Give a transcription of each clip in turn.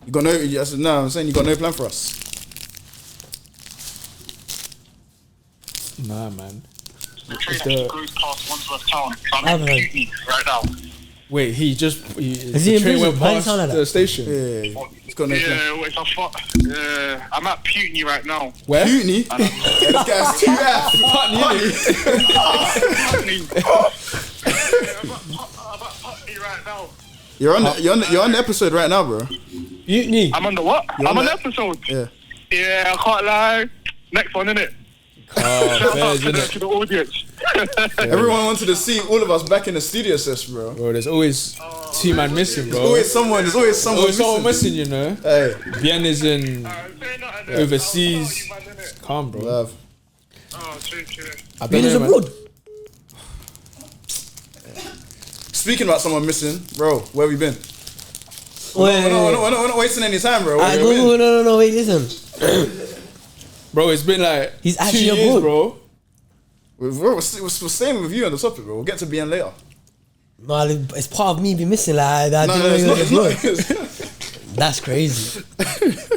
You got no. Yes, no, I'm saying you got no plan for us. Nah, man. The train actually goes past Wandsworth Town. So I'm in Putney right now. Wait, Is he the in train Brisbane? went Why past sound like the that? station. Yeah, it's got no plan. Yeah, it's a fuck. I'm at Putney right now. Where? Putney? This guy's too ass. Putney. I'm at Putney right now. You're on the episode right now, bro. Mutiny. I'm on the what? I'm on the episode. Yeah. Yeah, I can't lie. Next one, innit? Shout out to the audience. Everyone wanted to see all of us back in the studio session, bro. Bro, there's always two man missing, bro. There's always someone missing, you know. Hey, Bien is in overseas. Oh, you man, innit? Calm, bro. love. Oh, true. I don't Bien is know, man. abroad. Speaking about someone missing, bro, where we been? Wait. We're not wasting any time, bro. Where we been? No, wait, listen. Bro, it's been like He's 2 actually years, abroad. bro. We're staying with you on the topic, bro. We'll get to BN later. No, it's part of me be missing. Like, I No, didn't know you it's were not. abroad. That's crazy.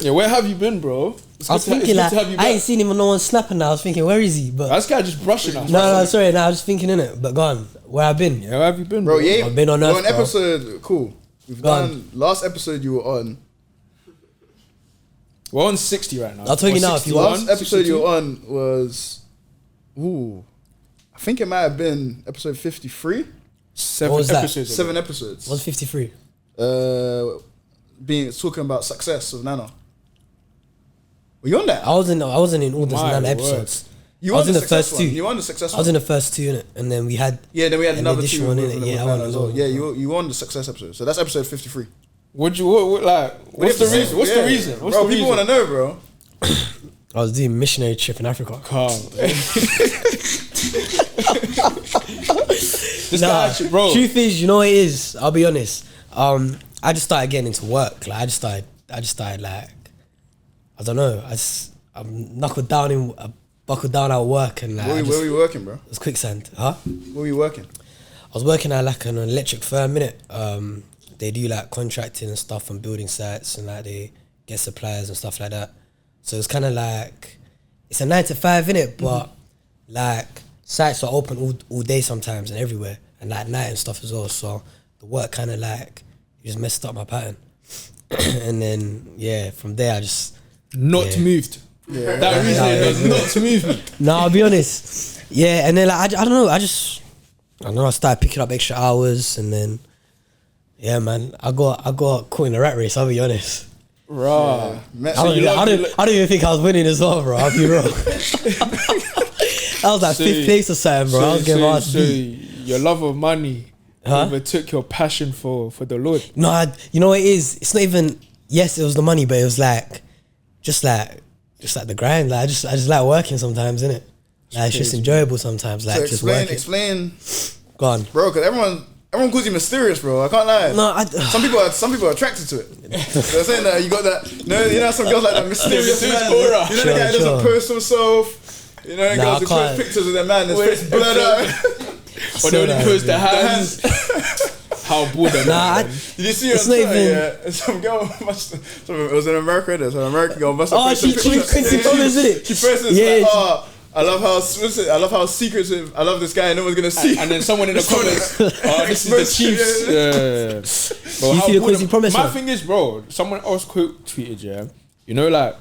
Yeah, where have you been, bro? I was thinking, like, I ain't seen him on no one snapping now. I was thinking, where is he? But This guy just brushing us. no, sorry. No, I was just thinking in it. But go on. Where I've been? Yeah, where have you been, Bro, bro? yeah. I've been on Earth, One bro. episode, cool. We've Go on. done last episode you were on. We're on 60 right now. I'll tell you now if you want. Last episode you were on was, I think it might have been episode 53. 7 What was that? episodes. ago. 7 episodes. 153. Talking about success of Nana. Were you on that? I wasn't in all the My 9 word. episodes. You I was won in the the success first one. 2. You won the success I was one. in the first 2 in it, and then we had. Yeah, then we had an another additional 2 one with, in it. with Yeah, I Nana won as as well. well. Yeah, you won the success episode. So that's episode 53. What's the reason? What's the reason? What's Bro, the people reason? want to know, bro. I was doing missionary trip in Africa. Calm. This guy, actually, bro. Truth is, you know what it is. I'll be honest. I just started getting into work. Like I just started like, I don't know. I'm buckled down at work and like. Where were you working, bro? It was quicksand, huh? Where were you working? I was working at like an electric firm, innit? They do like contracting and stuff on building sites and like they get suppliers and stuff like that. So it's kind of like, it's a 9 to 5, innit? But like sites are open all day sometimes and everywhere, and like night and stuff as well. So the work kind of like, it just messed up my pattern. And then yeah, from there I just Moved. Yeah. That reason was not moved. No, I'll be honest. Yeah, and then like, I don't know. I started picking up extra hours, and then yeah, man, I got caught in a rat race. I'll be honest. Right. Yeah. I don't even think I was winning as well, bro. I'll be real. I was like 5th place or something, bro. I was getting my ass beat. Your love of money Huh? overtook your passion for the Lord. No, you know what it is? It's not even. Yes, it was the money, but it was like, just like the grind. Like I just like working sometimes, innit? Like it's just enjoyable sometimes. Like So just working. explain, Go on. bro, because everyone calls you mysterious, bro. I can't lie. No, some people are attracted to it. They're saying that you got that. No, you know some girls like that mysterious man. aura. You know the guy that doesn't post himself. You know, the girls who post pictures of their man, his face blurred out. Or they only post the hands. How bored am I? Did you see her It's on not Twitter? even- Yeah, some girl it was in America. There's an American girl must have Oh, posted she a picture. Quincy Thomas, isn't it? She posted Yeah, like, she- oh, I love how secretive. I love this guy. No one's gonna see. And then someone in the comments, oh, this is the Chiefs. Bro, You how see the bored Quincy am- Promise My one? thing is, bro, someone else tweeted, yeah, you know, like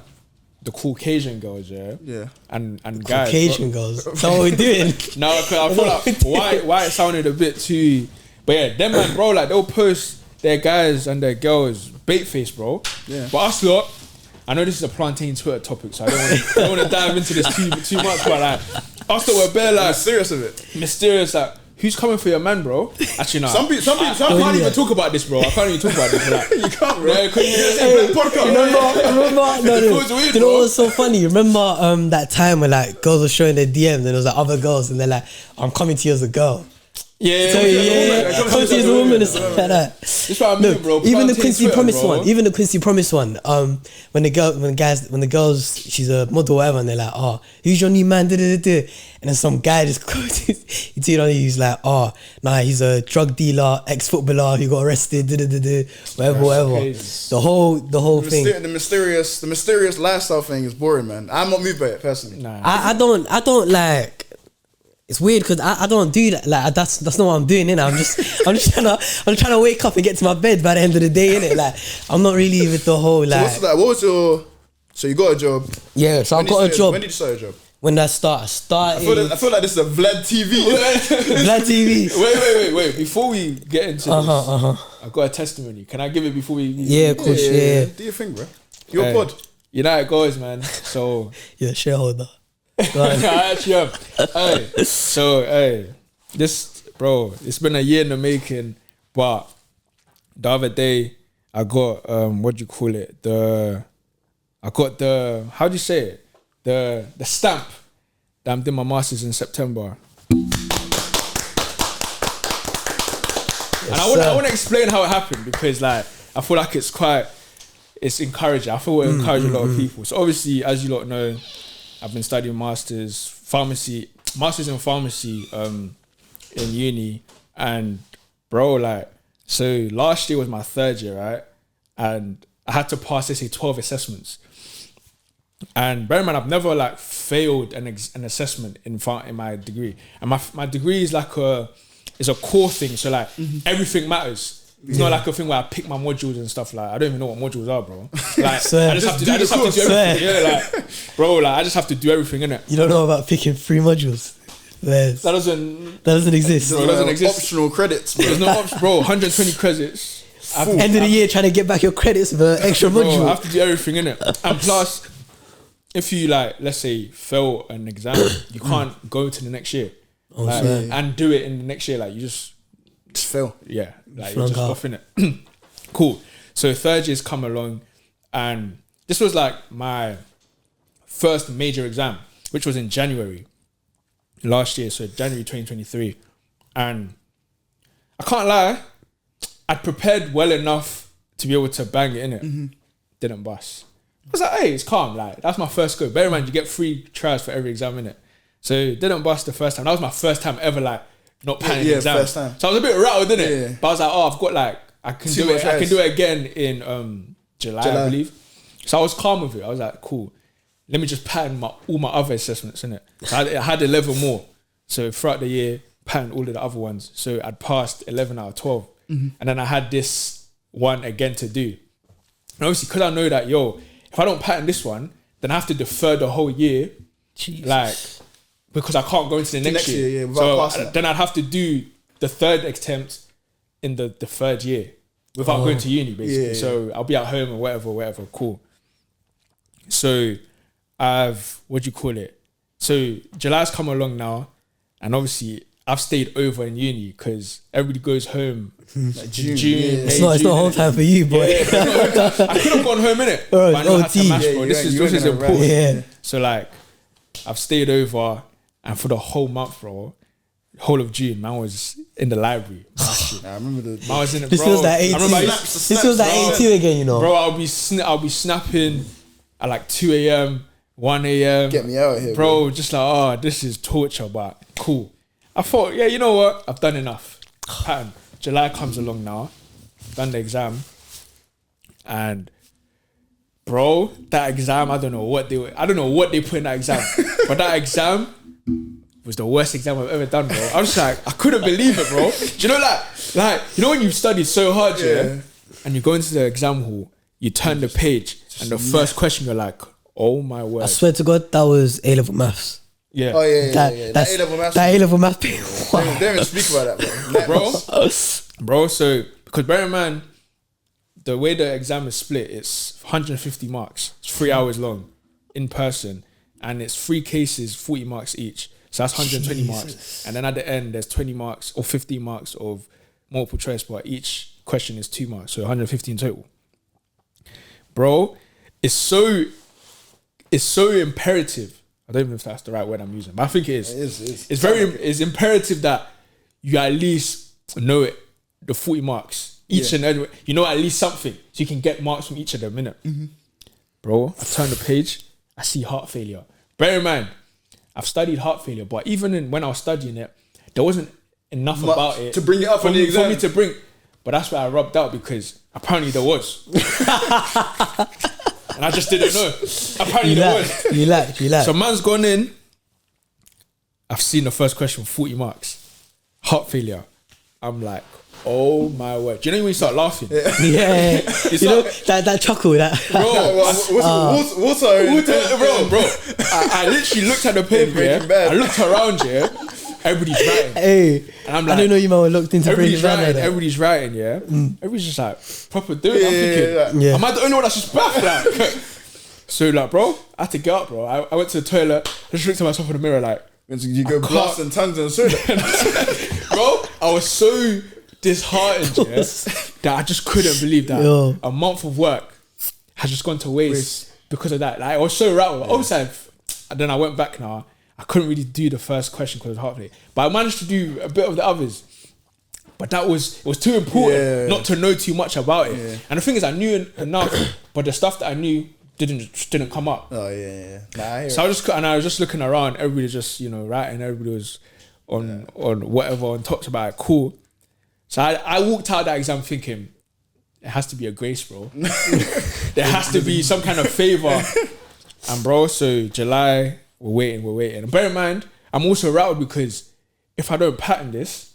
the Caucasian girls, yeah, Yeah. and guys, Caucasian girls. That's what we're doing. No, cause I feel like why it sounded a bit too, but yeah, them man, bro, like they'll post their guys and their girls bait face, bro. Yeah. But us lot, I know this is a plantain Twitter topic, so I don't want to dive into this too much, but like us that were bare I'm like serious of it. mysterious, like who's coming for your man, bro? Actually, no. Some people. I can't even talk about this, bro. I can't even talk about this. Like, You can't, bro. yeah, Hey, remember, weird, you know bro. what was so funny? Remember that time when like girls were showing their DMs and there was like other girls and they're like, I'm coming to you as a girl. Come to the woman and stuff like that. That's what I mean, bro. Even the Plantain Quincy Twitter, Promise bro. one. Even the Quincy Promise one. When the girls, she's a model or whatever, and they're like, oh, who's your new man? And then some guy just quoted, he tweeted on, he's like, oh, nah, he's a drug dealer, ex-footballer who got arrested, whatever. Crazy. The whole thing. The mysterious lifestyle thing is boring, man. I'm not moved by it personally. Nah. I don't like. It's weird because I don't do that. Like that's not what I'm doing. Innit? I'm trying to wake up and get to my bed by the end of the day. Innit? Like I'm not really with the whole like. So what was your? So you got a job. Yeah, so I got a job. When did you start a job? When I started. I feel like this is a Vlad TV. Vlad TV. Wait. Before we get into this, I've got a testimony. Can I give it before we? Yeah, of course. Yeah. Do your thing, bro. Your pod. You know how it goes, man. So yeah, shareholder. I actually am. This, bro, it's been a year in the making, but the other day I got what do you call it? I got the, how do you say it? The stamp that I'm doing my masters in September. And I want to explain how it happened because like I feel like it's encouraging. I feel it encourage a lot of people. So obviously, as you lot know, I've been studying masters in pharmacy in uni, and bro, like, so last year was my third year, right? And I had to pass 12 assessments. And bear in mind, I've never like failed an assessment in my degree, and my degree is like a core thing. So like everything matters. It's not like a thing where I pick my modules and stuff. Like I don't even know what modules are, bro. Like I just have to do everything. Yeah, like bro, like I just have to do everything, innit? You don't know about picking 3 modules. That doesn't exist. Bro, it doesn't exist. Optional credits, bro. There's no option, bro. 120 credits. End of the year, trying to get back your credits for an extra module. I have to do everything, innit? And plus, if you like, let's say, fail an exam, you can't go to the next year and do it in the next year. Like you just fail. Yeah, like you're just off in it. Cool. So third year's come along, and this was like my first major exam, which was in January last year, so January 2023. And I can't lie, I'd prepared well enough to be able to bang it in it. Didn't bust. I was like, hey, it's calm. Like that's my first go. Bear in mind, you get 3 tries for every exam in it. So didn't bust the first time. That was my first time ever like not passing the exam. First time. So I was a bit rattled, didn't it? Yeah. But I was like, oh, I've got like I can do it again in July, I believe. So I was calm with it. I was like, cool. Let me just pattern all my other assessments in it. So I had 11 more. So throughout the year, pattern all of the other ones. So I'd passed 11 out of 12. And then I had this one again to do. And obviously, because I know that, if I don't pattern this one, then I have to defer the whole year. Jesus. Like, because I can't go into the next year. So then I'd have to do the third attempt in the third year without going to uni, basically. So I'll be at home or whatever. Cool. So So July's come along now, and obviously I've stayed over in uni because everybody goes home like June. It's not home time for you, boy. I could have gone home, innit? But I know how to mash, bro. This is important. Yeah. So like, I've stayed over, and for the whole month, bro, whole of June, man was in the library. I remember the. Man was in it, This bro. feels like 82. This feels like 82 again, you know. Bro, I'll be snapping at like 2 a.m., 1 a.m. Get me out of here, bro. Just like, oh, this is torture, but cool. I thought, yeah, you know what? I've done enough. Pattern. July comes along now. Done the exam. And bro, that exam, I don't know what they put in that exam. But that exam was the worst exam I've ever done, bro. I was like, I couldn't believe it, bro. Do you know like you know when you've studied so hard, and you go into the exam hall, you turn the page, and the first question you're like, oh my word. I swear to God, that was A-level maths. Yeah. Oh yeah. That A-level maths. That A-level maths. Don't even speak about that, bro. So because bear in mind, the way the exam is split, it's 150 marks. It's 3 hours long, in person, and it's 3 cases, 40 marks each. So that's 120 marks. And then at the end, there's 20 marks or 15 marks of multiple choice, but each question is 2 marks, so 150 in total. Bro, it's so imperative. I don't even know if that's the right word I'm using, but I think it is. It is. It's imperative that you at least know it, the 40 marks. Each and every, you know at least something. So you can get marks from each of them, innit? Bro, I turn the page, I see heart failure. Bear in mind, I've studied heart failure, but even when I was studying it, there wasn't enough about it to bring it up for on the me, exam. for me to bring. But that's where I rubbed out because apparently there was. And I just didn't know. Apparently there was. You like. So man's gone in. I've seen the first question, 40 marks. Heart failure. I'm like, oh my word. Do you know when you start laughing? Yeah. You know, that chuckle, that. Bro. I literally looked at the paper, I looked around, everybody's writing. Hey, and I'm like, I didn't know you man were looked into everybody's Breaking Bad. writing, everybody's writing, Everybody's just like, proper doing it. I'm thinking, am I the only one that's just back? Like, so like, bro, I had to get up, bro. I went to the toilet, just looked at myself in the mirror like, you go blasting tongues and so bro, I was so disheartened that I just couldn't believe that a month of work has just gone to waste because of that. Like, I was so rattled. Obviously, and then I went back now. I couldn't really do the first question because of heart failure, but I managed to do a bit of the others. But it was too important not to know too much about it. And the thing is, I knew enough, but the stuff that I knew didn't come up. Oh yeah. Nah, So I was just looking around. Everybody was just writing. Everybody was on whatever and talked about it. Cool. So I walked out that exam thinking it has to be a grace, bro. There has to be some kind of favor. And bro, so July, we're waiting. And bear in mind, I'm also rattled because if I don't pattern this,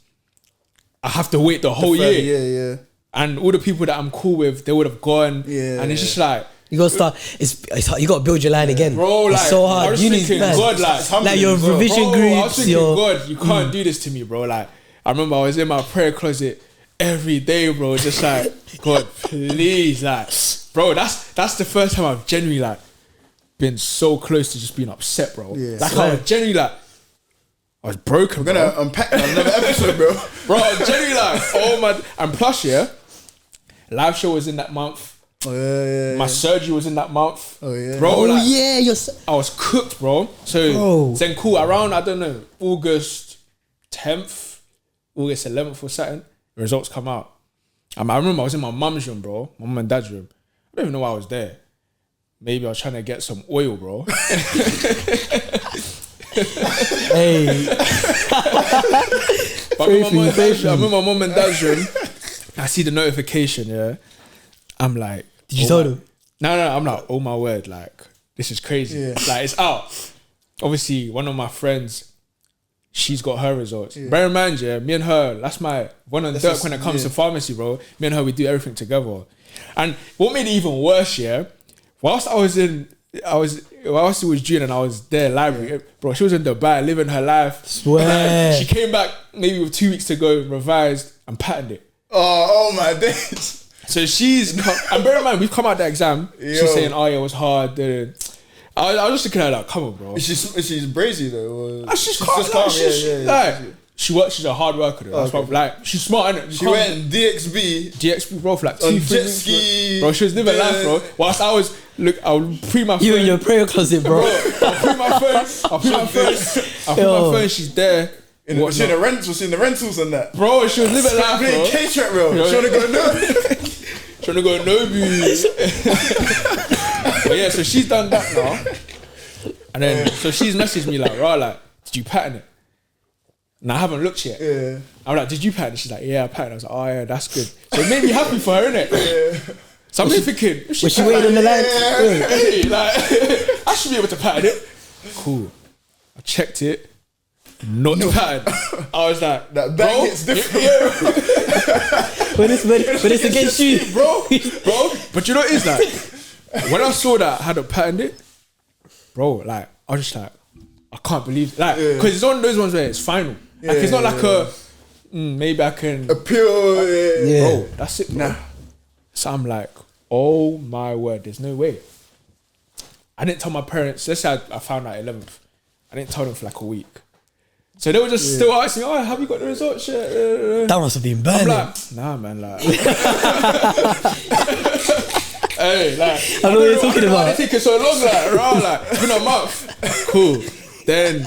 I have to wait the whole year. Yeah. And all the people that I'm cool with, they would have gone. Yeah. And it's just like, You gotta start. It's hard. You gotta build your line again, bro. It's Like, so hard. I was Uni, thinking, man. God, like your revision bro, groups. I was thinking, God, you can't do this to me, bro. Like, I remember I was in my prayer closet every day, bro, just like, God, please, like, bro. That's the first time I've genuinely like been so close to just being upset, bro. Yeah. Like, I was genuinely like, I was broken. We're gonna unpack that in another episode, bro. Bro, I was genuinely like, oh my, and plus, live show was in that month. Oh yeah. My surgery was in that month. Oh yeah. Bro, Oh like, yeah, I was cooked, bro. So then cool, around, I don't know, August 10th, August 11th or something, the results come out. I remember I was in my mum's room, bro, my mum and dad's room. I don't even know why I was there. Maybe I was trying to get some oil, bro. Hey. But I'm in my mum and dad's room. I see the notification, I'm like, Did you tell them? No, I'm like, oh my word, like, this is crazy. Yeah. Like, it's out. Obviously, one of my friends, she's got her results. Bear in mind, me and her, that's my one on Dirk when it comes to pharmacy, bro. Me and her, we do everything together. And what made it even worse, whilst it was June and I was there library, bro, she was in Dubai living her life. Swear. Like, she came back maybe with 2 weeks to go, revised and patterned it. Oh my days. So and bear in mind, we've come out the exam. She's saying, "Oh yeah, it was hard." I was just looking at her like, "Come on, bro." She's brazy though. She's calm. She works. She's a hard worker. Though. That's why, like, she's smart, innit? She went DXB, bro, for like 2-3 jet weeks, ski. bro. She was living life, bro. Whilst I would pre my phone. You in your prayer closet, bro. I'll pre my phone. She's there. She in the rentals and that. Bro, she was living life, bro. K-track, bro. She wanna go Trying to go Nobu. But yeah, so she's done that now. And then, so she's messaged me like, did you pattern it? And I haven't looked yet. Yeah. I'm like, did you pattern it? She's like, yeah, I patterned. I was like, oh yeah, that's good. So it made me happy for her, innit? Yeah. So I'm thinking, Was she waiting on the line? hey, like, I should be able to pattern it. Cool. I checked it. Not patterned. I was like, that bang hits different. When it's against you, bro. But you know what it is, like, when I saw that I hadn't patterned it, bro, like, I was just like, I can't believe, like, because it's one of those ones where it's final. Like, it's not like maybe I can appeal. Bro, that's it, bro. Nah. So I'm like, oh my word, there's no way. I didn't tell my parents. Let's say I found out 11th. I didn't tell them for like a week. So they were just still asking me, oh, have you got the results yet? That must have been bad. I'm like, nah, man, like. Hey, like. I know what you're talking about. It's taking so long, like, it's been a month. Cool. Then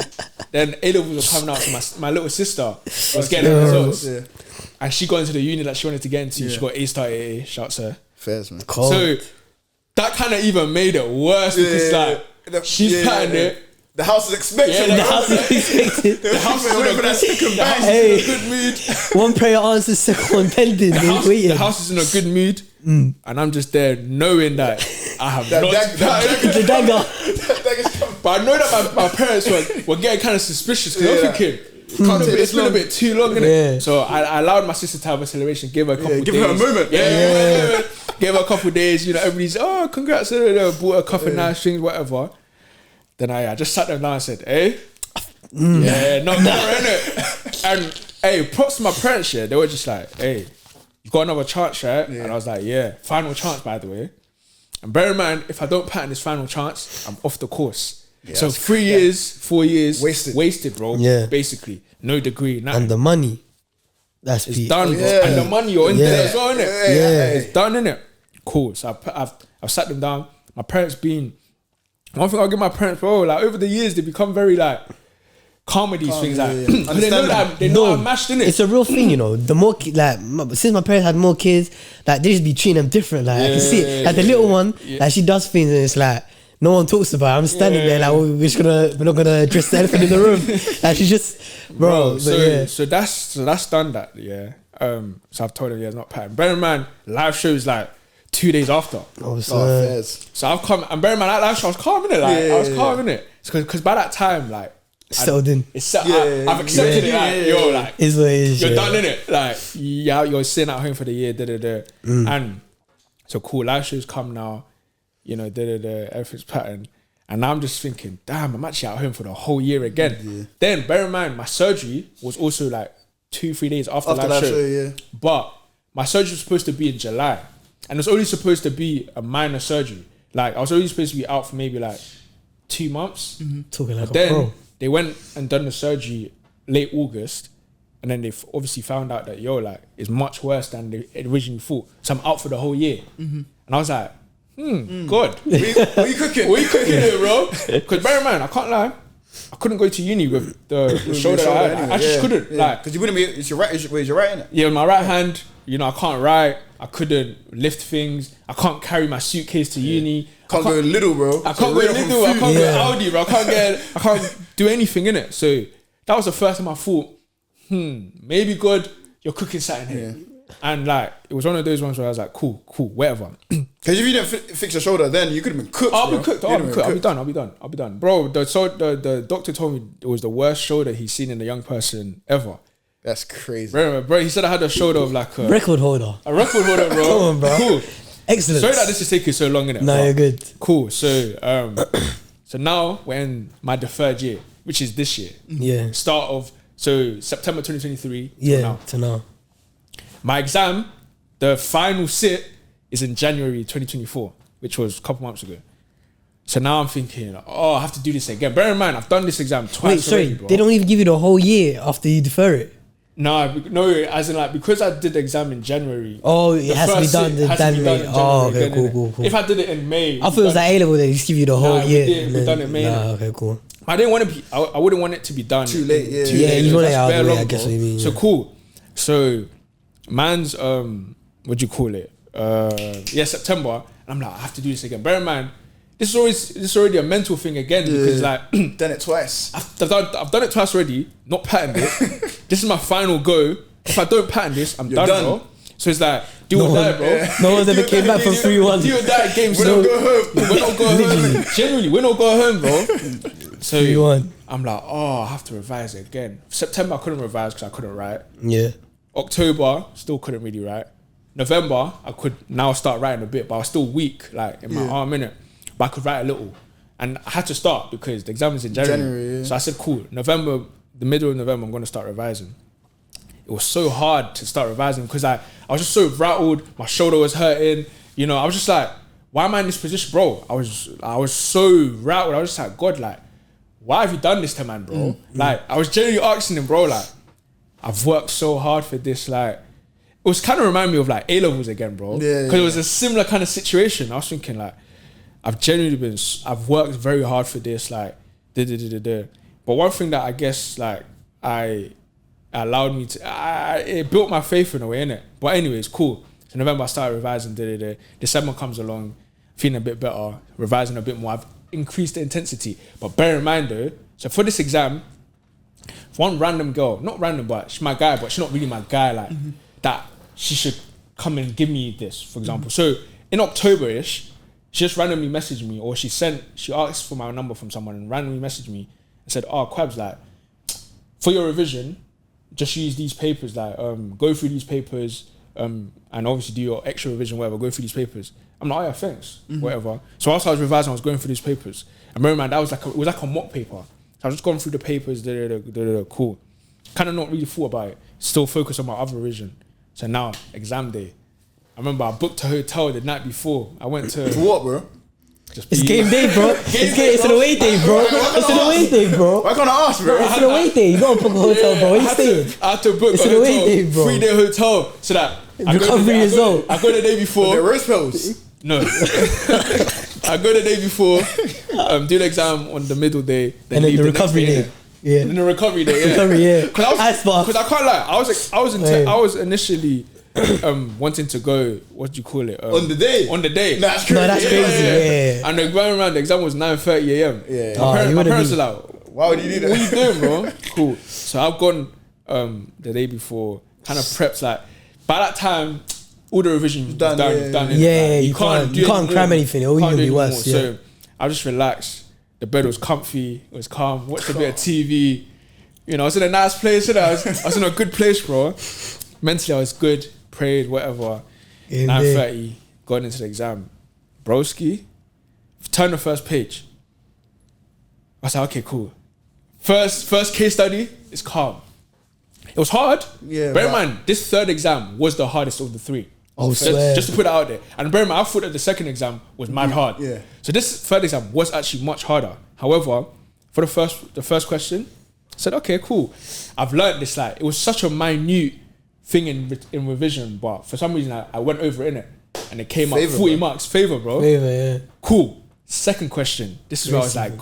Then A-levels were coming out, so my little sister was getting her results. Yeah. And she got into the uni that she wanted to get into. She got A-star AA, shouts her. Fairs, man. Cold. So that kind of even made it worse because she's patterned it. The house is expecting. The house is expected. The house is in a that second bang. in a good mood. One prayer answers, second one pending. The house is in a good mood, and I'm just there knowing that I have The dagger. But I know that my parents were getting kind of suspicious because I was thinking, it's been a bit too long, innit? So I allowed my sister to have a celebration, gave her a couple of days. Give her a moment. Gave her a couple of days, everybody's, congrats, bought a couple of nice things, whatever. Then I just sat them down and said, hey, not innit? And hey, props to my parents, they were just like, hey, you got another chance, right? And I was like, yeah, final chance, by the way. And bear in mind, if I don't pattern this final chance, I'm off the course. Yeah, so 4 years wasted, bro. Yeah. Basically, no degree, nothing. And the money, it's done, bro. And the money you're in there as well, innit? It's done, innit? Cool. So I've sat them down. My parents been. One thing I'll give my parents, bro, like over the years, they become very like calm with these things. Like, they know I'm mashed in it. It's a real thing, The more, since my parents had more kids, like they just be treating them different. Like I can see it. Like the little one, like she does things and it's like, no one talks about it. I'm standing there like we're not gonna address the elephant in the room. Like she's just, bro. So that's done that, So I've told her, it's not pattern. Bear in mind, live shows like 2 days after. So I've come, and bear in mind, that live show, I was calm in it. I was calm in it. Because by that time, like, settled in. I've accepted it. Like, yo, like, is what it is, you're done in it. Like, you're sitting at home for the year. And so cool, live shows come now. Everything's patterned. And now I'm just thinking, damn, I'm actually at home for the whole year again. Then bear in mind, my surgery was also like 2-3 days after live show. But my surgery was supposed to be in July. And it was only supposed to be a minor surgery. Like, I was only supposed to be out for maybe like 2 months. Talking like but then they went and done the surgery late August. And then they obviously found out that, it's much worse than they originally thought. So I'm out for the whole year. And I was like, God. What are you cooking? What are you cooking here, bro? Because bear in mind, I can't lie, I couldn't go to uni with the shoulder I had. Anyway. I just couldn't. Because you wouldn't be, it's your right, is your right, innit? Yeah, with my right hand, I can't write. I couldn't lift things. I can't carry my suitcase to uni. Can't go little, bro. I can't go little. I can't go Audi, bro. I can't do anything in it. So that was the first time I thought, maybe God, you're cooking something here. And like, it was one of those ones where I was like, cool, whatever. Because if you didn't fix your shoulder, then you could have been cooked. I'll be cooked. I'll be done. Bro, the doctor told me it was the worst shoulder he's seen in a young person ever. That's crazy. Bro, he said I had a shoulder of like a record holder. A record holder, bro. Come on, bro. Cool. Excellent. Sorry that this is taking so long, innit? No, you're good. Cool. So so now we're in my deferred year, which is this year. Yeah. Start of September 2023. To now. My exam, the final sit, is in January 2024, which was a couple months ago. So now I'm thinking, I have to do this again. Bear in mind, I've done this exam twice. Wait, sorry, already, bro. They don't even give you the whole year after you defer it? No, as in like, because I did the exam in January. Oh, it has to be done in January. Oh, okay, cool. If I did it in May. I thought it was like A-level, they just give you the whole year. We done it in May. Okay, cool. I didn't want to be, I wouldn't want it to be done. Too late, you want it out of the way, I guess what you mean. So cool. So, man's, what do you call it? September. And I'm like, I have to do this again. Bear in mind, this is already a mental thing again because like done it twice. I've done it twice already. Not patterned it. This is my final go. If I don't pattern this, I'm done, bro. So it's like do or die, bro. No one's ever came back from 3-1. Do or die games. We don't go home. We're not going home. Generally, we're not going home, bro. So 3-1. I'm like, I have to revise it again. September I couldn't revise because I couldn't write. Yeah. October still couldn't really write. November I could now start writing a bit, but I was still weak, like in my arm, innit? But I could write a little. And I had to start because the exam is in January. So I said, cool, November, the middle of November, I'm going to start revising. It was so hard to start revising because I was just so rattled. My shoulder was hurting. I was just like, why am I in this position, bro? I was so rattled. I was just like, God, like, why have you done this to man, bro? Like, I was genuinely asking him, bro, like, I've worked so hard for this, like, it was kind of remind me of like A-levels again, bro. Because it was a similar kind of situation. I was thinking like, I've worked very hard for this, like, But one thing that I guess like allowed me to, it built my faith in a way, innit? But anyways, cool. So November I started revising, December comes along, feeling a bit better, revising a bit more. I've increased the intensity. But bear in mind though, so for this exam, one random girl, not random, but she's my guy, but she's not really my guy, like that she should come and give me this, for example. So in October-ish, she just randomly messaged me, or she asked for my number from someone and randomly messaged me and said, oh, Quabs, like, for your revision, just use these papers, like, go through these papers, and obviously do your extra revision, whatever, go through these papers. I'm like, oh yeah, thanks, whatever. So whilst I was revising, I was going through these papers. And remember, man, that was like it was like a mock paper. So I was just going through the papers, cool. Kind of not really thought about it. Still focused on my other revision. So now, exam day. I remember I booked a hotel the night before. I went to... For what, bro? It's game day, bro. It's an away day, bro. It's an away day, bro. Why can't I ask, bro? It's an away day. You gotta book a hotel, bro. Where you staying? I had to book It's a an away hotel, day, bro. 3-day hotel, so that... Recovery as well. I go the day before... The roast pills. No. I go the day before, do the exam on the middle day, And then leave the next recovery day. Yeah. And then the recovery day, yeah. Recovery, yeah. Because I can't lie, I was initially wanting to go, what do you call it? On the day? On the day. That's crazy. No, that's crazy, yeah. And the exam was 9:30 a.m. Yeah. My parents were like, why would you do that? what are you doing, bro? Cool. So I've gone the day before, kind of prepped, like, by that time, all the revision was done. Yeah, you can't cram anything. It'll even be worse. Yeah. So I just relaxed. The bed was comfy. It was calm. Watched a bit of TV. You know, I was in a nice place. I was in a good place, bro. Mentally, I was good. Prayed, whatever. 9:30, going into the exam. Broski, turn the first page. I was like, okay, cool. First case study is calm. It was hard. Yeah. Bear in mind, this third exam was the hardest of the three. Oh, swear. Just to put it out there. And bear in mind, I thought that the second exam was mad hard. Yeah. So this third exam was actually much harder. However, for the first question, I said, okay, cool. I've learned this, like, it was such a minute thing in revision, but for some reason I went over it, innit? And it came up 40 marks. Favor, bro. Favor, yeah. Cool. Second question. This is where I was like,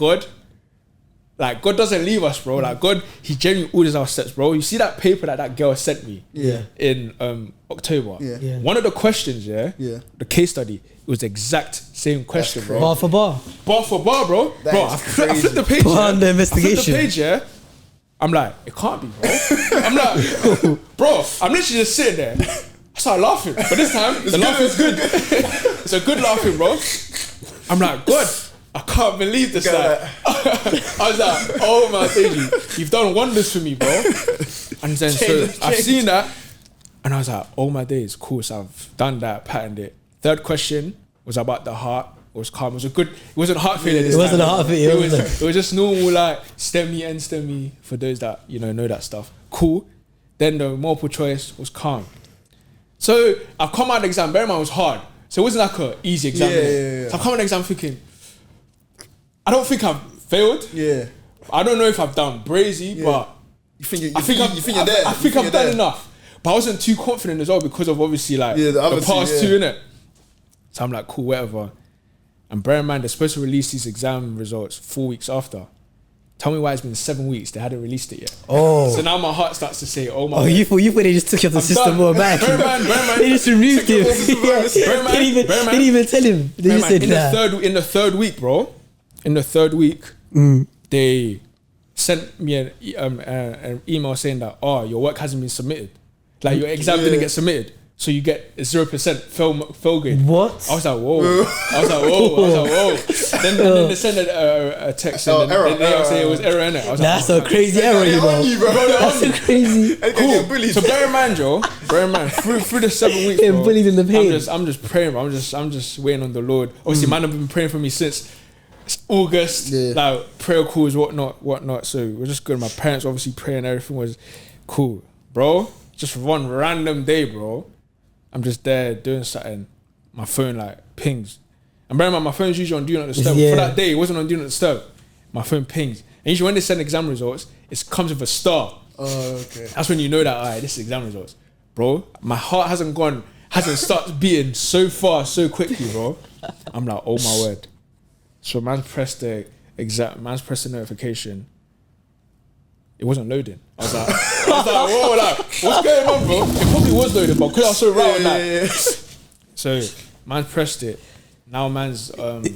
God doesn't leave us, bro. Like, God, He genuinely orders our steps, bro. You see that paper that girl sent me in October? Yeah. One of the questions, the case study, it was the exact same question, bro. Bar for bar. Bar for bar, bro. I flipped the page. Bar under investigation. I flipped the page, I'm like, it can't be, bro. I'm like, bro, I'm literally just sitting there. I started laughing. But this time, the laugh is good. It's a good laughing, bro. I'm like, God, I can't believe this. Like, I was like, oh my days, you've done wonders for me, bro. And then so I've seen that, and I was like, oh my days, cool. So I've done that, patterned it. Third question was about the heart. It was calm. It was a good. It wasn't heart failure. It wasn't a heart failure. It was just normal, like STEMI, end STEMI for those that know that stuff. Cool. Then the multiple choice was calm. So I've come out of the exam. Bear in mind, it was hard. So it wasn't like an easy exam. Yeah. So I've come out of the exam thinking, I don't think I've failed. Yeah. I don't know if I've done brazy, but you think you're there. I think I've done enough. But I wasn't too confident as well because of obviously like the past two, innit? So I'm like, cool, whatever. And bear in mind, they're supposed to release these exam results 4 weeks after. Tell me why it's been 7 weeks. They hadn't released it yet. Oh. So now my heart starts to say, oh my. Oh, you thought they just took you off the system more back. Bear in mind. They just removed him. They didn't even tell him. They just said, in the third week, bro. In the third week, they sent me an email saying that, oh, your work hasn't been submitted. Like your exam didn't get submitted. So you get 0% fail grade. What? I was like, whoa. Then they sent a text and they say it was error in it. That's a crazy error, you know. That's a crazy. Cool. So bear in mind, through the 7 weeks, Getting bro, bullied in the page. I'm just praying, bro. I'm just waiting on the Lord. Obviously, man, have been praying for me since August. Like prayer calls, whatnot. So we're just good. My parents obviously praying. Everything was cool, bro. Just one random day, bro. I'm just there doing something. My phone like pings. And bear in mind, my phone's usually on Do Not Disturb. For that day, it wasn't on Do Not Disturb. My phone pings. And usually when they send exam results, it comes with a star. Oh, okay. That's when you know that, alright, this is exam results. Bro, my heart hasn't started beating so far, so quickly, bro. I'm like, oh my word. So man's pressed the notification. it wasn't loading. I was like, whoa, like, what's going on, bro? It probably was loaded, but because I was so round, so man pressed it. Now man's what's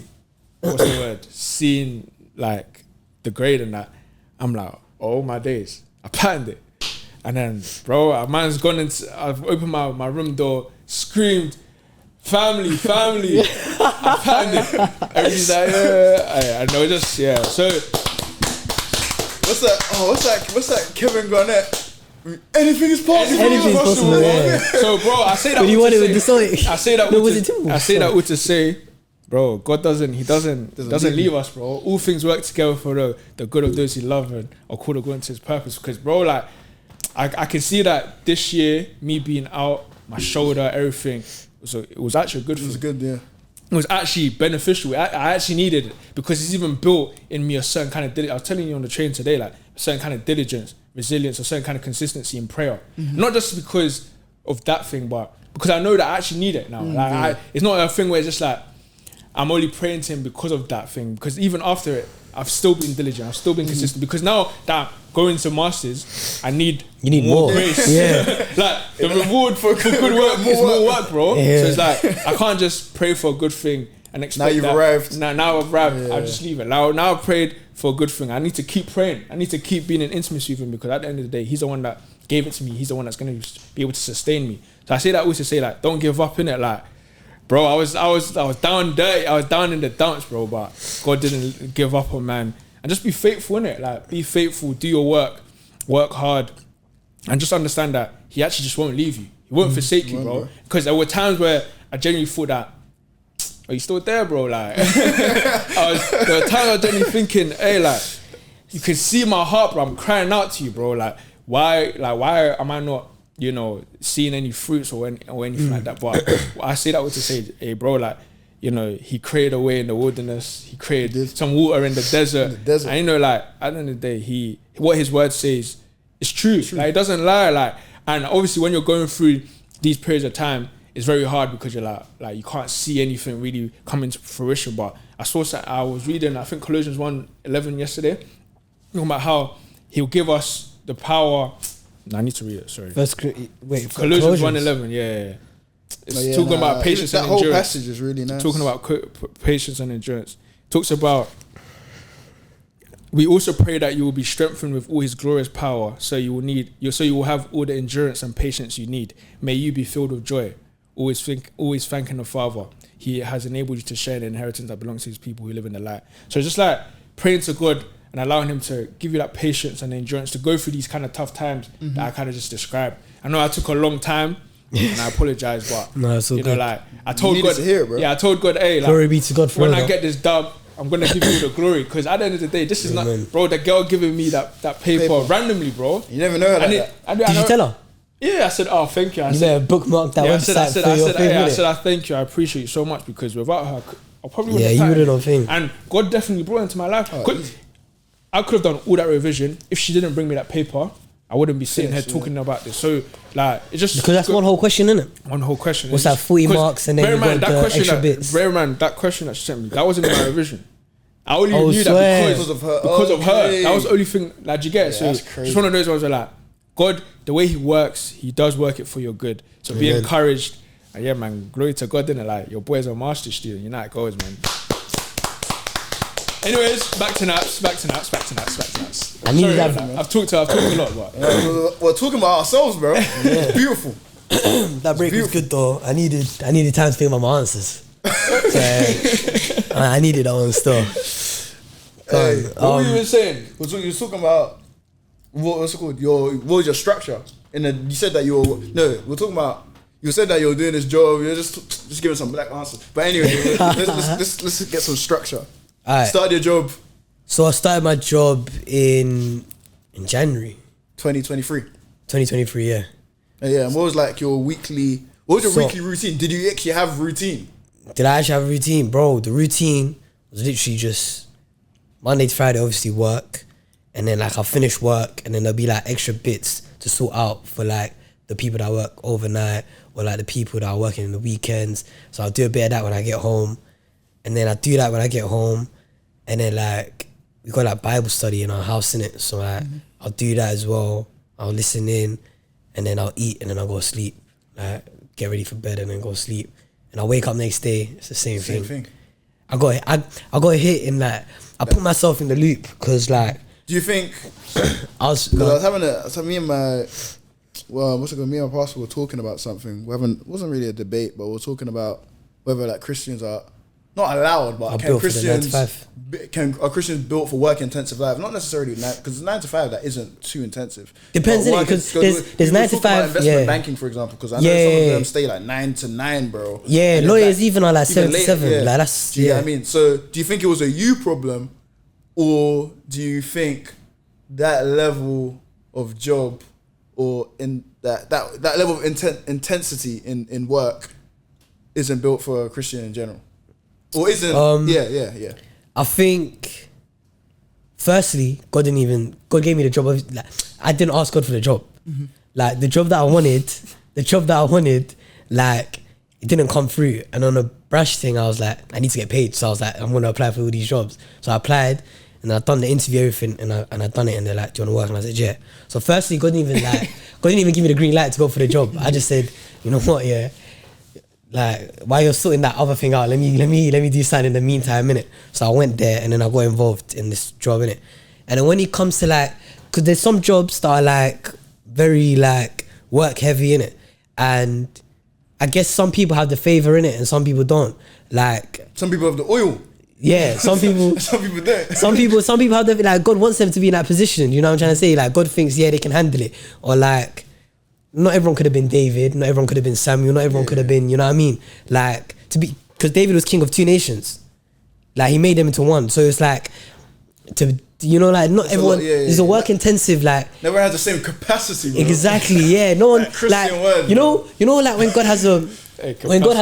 the word? Seeing like the grade and that. I'm like, oh my days. I patterned it. And then, bro, a man's gone into, I've opened my room door, screamed, family. I patterned it. Everybody's like, I know, just, yeah. So, what's that Kevin Garnett? Anything is possible. Anything's possible, yeah. So, bro, I say that. But you wanted with the song. I say that. I say that to say, bro, God doesn't leave us, bro. All things work together for the good of those He love and are called according to His purpose. Because, bro, like, I can see that this year, me being out, my shoulder, everything. So it was actually a good thing. It was good, yeah. It was actually beneficial. I actually needed it because it's even built in me a certain kind of diligence. I was telling you on the train today, like a certain kind of diligence, resilience, a certain kind of consistency in prayer. Not just because of that thing, but because I know that I actually need it now. It's not a thing where it's just like I'm only praying to Him because of that thing. Because even after it, I've still been diligent. I've still been consistent. Because now that I'm going to masters, you need more grace. Yeah. Like the reward for good work is more work, bro. Yeah. So it's like I can't just pray for a good thing and expect now you've arrived. Now I've arrived. Yeah. I just leave it. Now I've prayed for a good thing. I need to keep praying. I need to keep being in intimacy with Him because at the end of the day, He's the one that gave it to me. He's the one that's going to be able to sustain me. So I say that always to say like, don't give up in it. Like, bro, I was down dirty. I was down in the dumps, bro. But God didn't give up on man. And just be faithful in it. Like, be faithful. Do your work hard, and just understand that He actually just won't leave you. He won't forsake you, bro. Because there were times where I genuinely thought that, are you still there, bro? Like, there were times I was genuinely thinking, hey, like, you can see my heart, bro. I'm crying out to you, bro. Like, why am I not, seeing any fruits or anything like that? But I say that to say, hey, bro, like, He created a way in the wilderness. He created some water in the desert. And like, at the end of the day, what His word says is true. Like, it doesn't lie. Like, and obviously when you're going through these periods of time, it's very hard because you're like you can't see anything really come into fruition. But I was reading, I think Colossians 1:11 yesterday, talking about how He'll give us the power. No, I need to read it. Sorry. Colossians 1:11. Yeah. It's talking about patience and endurance. That whole passage is really nice. Talking about patience and endurance. Talks about, we also pray that you will be strengthened with all His glorious power, so you will have all the endurance and patience you need. May you be filled with joy, always thanking the Father. He has enabled you to share the inheritance that belongs to His people who live in the light. So just like praying to God and allowing Him to give you that patience and endurance to go through these kind of tough times that I kind of just described. I know I took a long time. And I apologize, but no, it's all good. Like I told God, I told God, hey, like, glory be to God forever. When I get this dub, I'm gonna give you the glory, because at the end of the day, this is not, bro. The girl giving me that paper randomly, bro. You never know her like that. Did you tell her? Yeah, I said, oh, thank you. I said, bookmark that website. I said, I thank you. I appreciate you so much, because without her, I probably wouldn't have. Yeah, you wouldn't have thing. And God definitely brought her into my life. I could have done all that revision if she didn't bring me that paper. I wouldn't be sitting here talking about this. So, like, it's just because that's one whole question, isn't it? One whole question. What's that? 40 marks, and then you got the extra bits. That question that she sent me, that wasn't in my revision. I only knew that because of her. Because of her. That was the only thing. Like, you get it? So it's one of those ones where, like, God, the way He works, He does work it for your good. So be encouraged. And yeah, man, glory to God, innit? Like, your boy's a master student. You know how it goes, man. Anyways, back to Napz. I need that. I've talked a lot, but we're talking about ourselves, bro. It's beautiful. That break was good though. I needed time to think about my answers. So, I needed that one still. Hey, what were you even saying? You were talking about what's it called? What was your structure? And then you said that we're talking about. You said that you were doing this job. You're just giving some black answers. But anyway, let's get some structure. Alright. Started your job. So I started my job in January 2023. 2023, yeah. Yeah, and what was like your weekly? What was your weekly routine? Did you actually have a routine? Did I actually have a routine, bro? The routine was literally just Monday to Friday, obviously work, and then like I'll finish work, and then there'll be like extra bits to sort out for like the people that work overnight or like the people that are working in the weekends. So I'll do a bit of that when I get home, and then I do that when I get home. And then like we got like Bible study in our house, innit? So like I'll do that as well. I'll listen in, and then I'll eat, and then I'll go sleep. Like get ready for bed and then go sleep. And I'll wake up next day. It's the same thing. I got a hit in that. I put myself in the loop because like. Do you think? I was having me and my me and my pastor were talking about something. It wasn't really a debate, but we were talking about whether like Christians are not allowed, but are Christians built for work intensive life? Not necessarily because 9 to 5 that isn't too intensive. Depends, because there's 9 to 5. Investment banking, for example, because I know some of them stay like 9 to 9, bro. Yeah, lawyers even are like 7 to 7. Yeah. Like that's. Do you know what I mean? So do you think it was a you problem, or do you think that level of job or in that level of intensity in work isn't built for a Christian in general? Or isn't yeah. I think firstly, God gave me the job of, like, I didn't ask God for the job. Like the job that I wanted, like it didn't come through. And on a brash thing, I was like, I need to get paid. So I was like, I'm gonna apply for all these jobs. So I applied and I'd done the interview, everything, and I done it, and they're like, do you wanna work? And I said, yeah. So firstly, God didn't even give me the green light to go for the job. I just said, you know what, yeah. Like, while you're sorting that other thing out, let me do something in the meantime, innit? So I went there and then I got involved in this job, innit? And then when it comes to like, because there's some jobs that are like very like work heavy, innit? And I guess some people have the favor in it and some people don't. Like some people have the oil. Yeah, some people some people don't. Some people have the, like, God wants them to be in that position, you know what I'm trying to say? Like God thinks, yeah, they can handle it. Or like, not everyone could have been David, not everyone could have been Samuel, not everyone could have been, you know what I mean? Like, because David was king of 2 nations. Like, he made them into one. So it's like, you know, like, not everyone, there's a work intensive, like. Never had the same capacity, bro. Exactly, yeah. No one, Christian like, word, you know, like when God has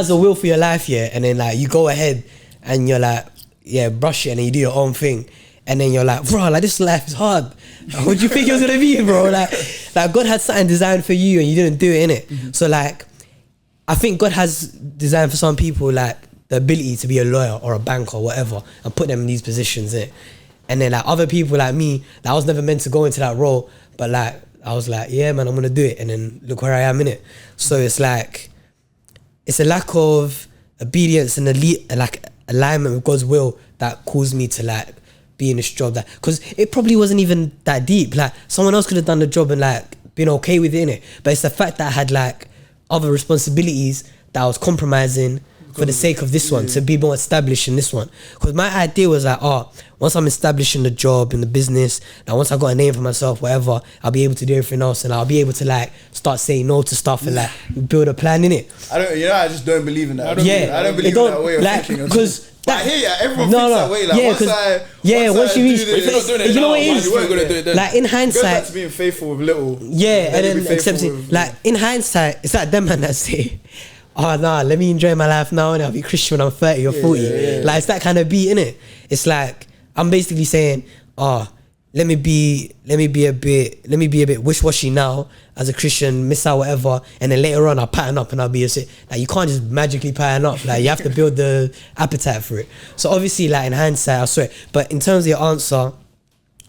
a will for your life, yeah, and then like you go ahead and you're like, yeah, brush it and then you do your own thing. And then you're like, bro, like this life is hard. Like, what do you think it was gonna be, bro? Like God had something designed for you and you didn't do it, innit? So like, I think God has designed for some people like the ability to be a lawyer or a banker or whatever and put them in these positions, innit? And then like other people like me, that I was never meant to go into that role, but like I was like, yeah, man, I'm gonna do it. And then look where I am, innit? So it's like, it's a lack of obedience and like alignment with God's will that caused me to like be in this job, that because it probably wasn't even that deep. Like someone else could have done the job and like been okay with it, innit? But it's the fact that I had like other responsibilities that I was compromising for the sake of this one, to be more established in this one. Because my idea was like, once I'm established in the job, in the business, now once I got a name for myself, whatever, I'll be able to do everything else, and I'll be able to like start saying no to stuff and like build a plan in it. I just don't believe in that. I don't believe in that way of thinking. Because I hear everyone thinks that way. Like, once you reach, if you're not doing it, you know what it now, is? you weren't gonna do it then. Like in hindsight, go back to being faithful with little. Yeah, and then accepting. Like in hindsight, it's like them man that say, oh nah, let me enjoy my life now and I'll be Christian when I'm 30 or 40. Yeah. Like it's that kind of beat, innit? It's like I'm basically saying, let me be a bit wish-washy now as a Christian, miss out whatever, and then later on I'll pattern up and I'll be like, you can't just magically pattern up. Like you have to build the appetite for it. So obviously, like in hindsight, I swear. But in terms of your answer,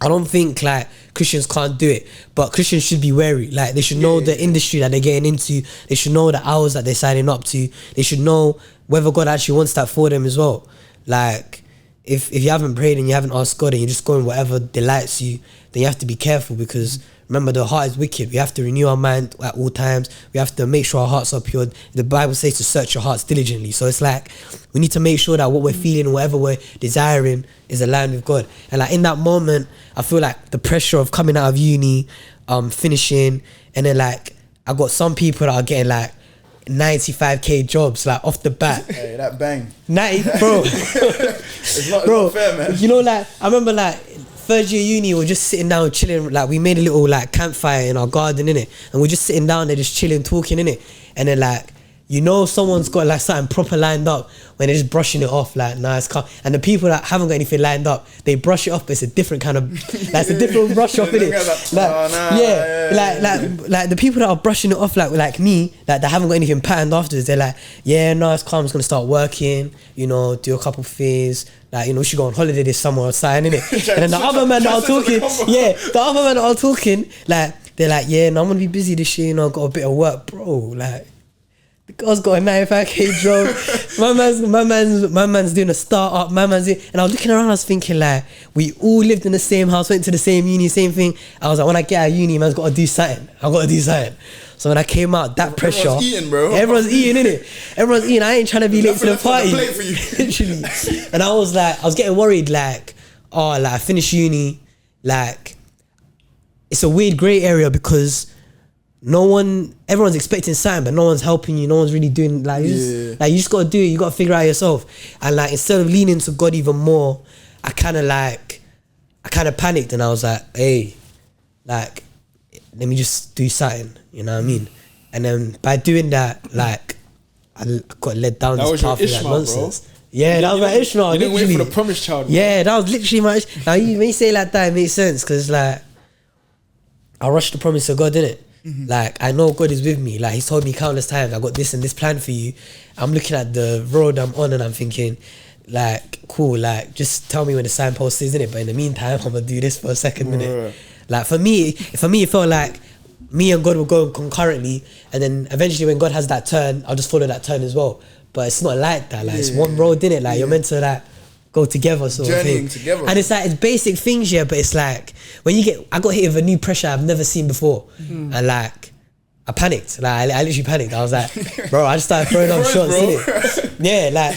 I don't think like Christians can't do it, but Christians should be wary. Like they should know the industry that they're getting into. They should know the hours that they're signing up to. They should know whether God actually wants that for them as well. Like if you haven't prayed and you haven't asked God and you're just going whatever delights you, then you have to be careful, because remember, the heart is wicked. We have to renew our mind at all times. We have to make sure our hearts are pure. The Bible says to search your hearts diligently. So it's like we need to make sure that what we're feeling, whatever we're desiring, is aligned with God. And like in that moment, I feel like the pressure of coming out of uni, finishing, and then like I got some people that are getting like 95k jobs like off the bat. Hey, that bang. 90, bro. It's not fair, man. You know, like I remember like third year uni, we're just sitting down chilling. Like we made a little like campfire in our garden, innit? And we're just sitting down there, just chilling, talking, innit? And then like you know someone's got like something proper lined up when they're just brushing it off like nah it's calm. And the people that haven't got anything lined up, they brush it off, but it's a different kind of like it's a different brush off, innit? Like the people that are brushing it off like me, like they haven't got anything patterned afterwards, they're like, yeah, no, it's calm, I'm just gonna start working, you know, do a couple things, like, you know, we should go on holiday this summer or something, innit? And then the other man that are talking, like they're like, yeah, no, I'm gonna be busy this year, you know, I've got a bit of work, bro. Like, the girl's got a 95k job. my man's doing a start-up. And I was looking around, I was thinking like, we all lived in the same house, went to the same uni, same thing. I was like, when I get out of uni, man's got to do something. I've got to do something. So when I came out, that pressure. Everyone's eating, bro. Everyone's eating, innit? Everyone's eating. I ain't trying to be late to the party. Literally. And I was getting worried, like, I finished uni, like, it's a weird grey area because everyone's expecting something, but no one's helping you, no one's really doing, like, you just gotta do it, you gotta figure it out yourself. And like, instead of leaning to God even more, I kind of panicked and I was like, hey, like, let me just do something, you know what I mean? And then by doing that, like, I got led down this path of like nonsense. Bro. Yeah, that was my Ishmael. You didn't wait for the promised child. Yeah, that was literally my Ishmael. Now, when you say like that, it makes sense, because like, I rushed the promise of God, innit? Mm-hmm. Like, I know God is with me. Like, he's told me countless times, I got this and this plan for you. I'm looking at the road I'm on and I'm thinking, like, cool, like, just tell me when the signpost is, innit? But in the meantime, I'm gonna do this for a second minute. Like, for me, it felt like me and God were going concurrently, and then eventually when God has that turn, I'll just follow that turn as well. But it's not like that. Like, it's one road, innit? Like, you're meant to, like, go together, sort of thing. Together. And it's like, it's basic things, yeah, but it's like, when I got hit with a new pressure I've never seen before. And like, I panicked. Like, I literally panicked. I was like, bro, I just started throwing up shots, innit? Yeah, like,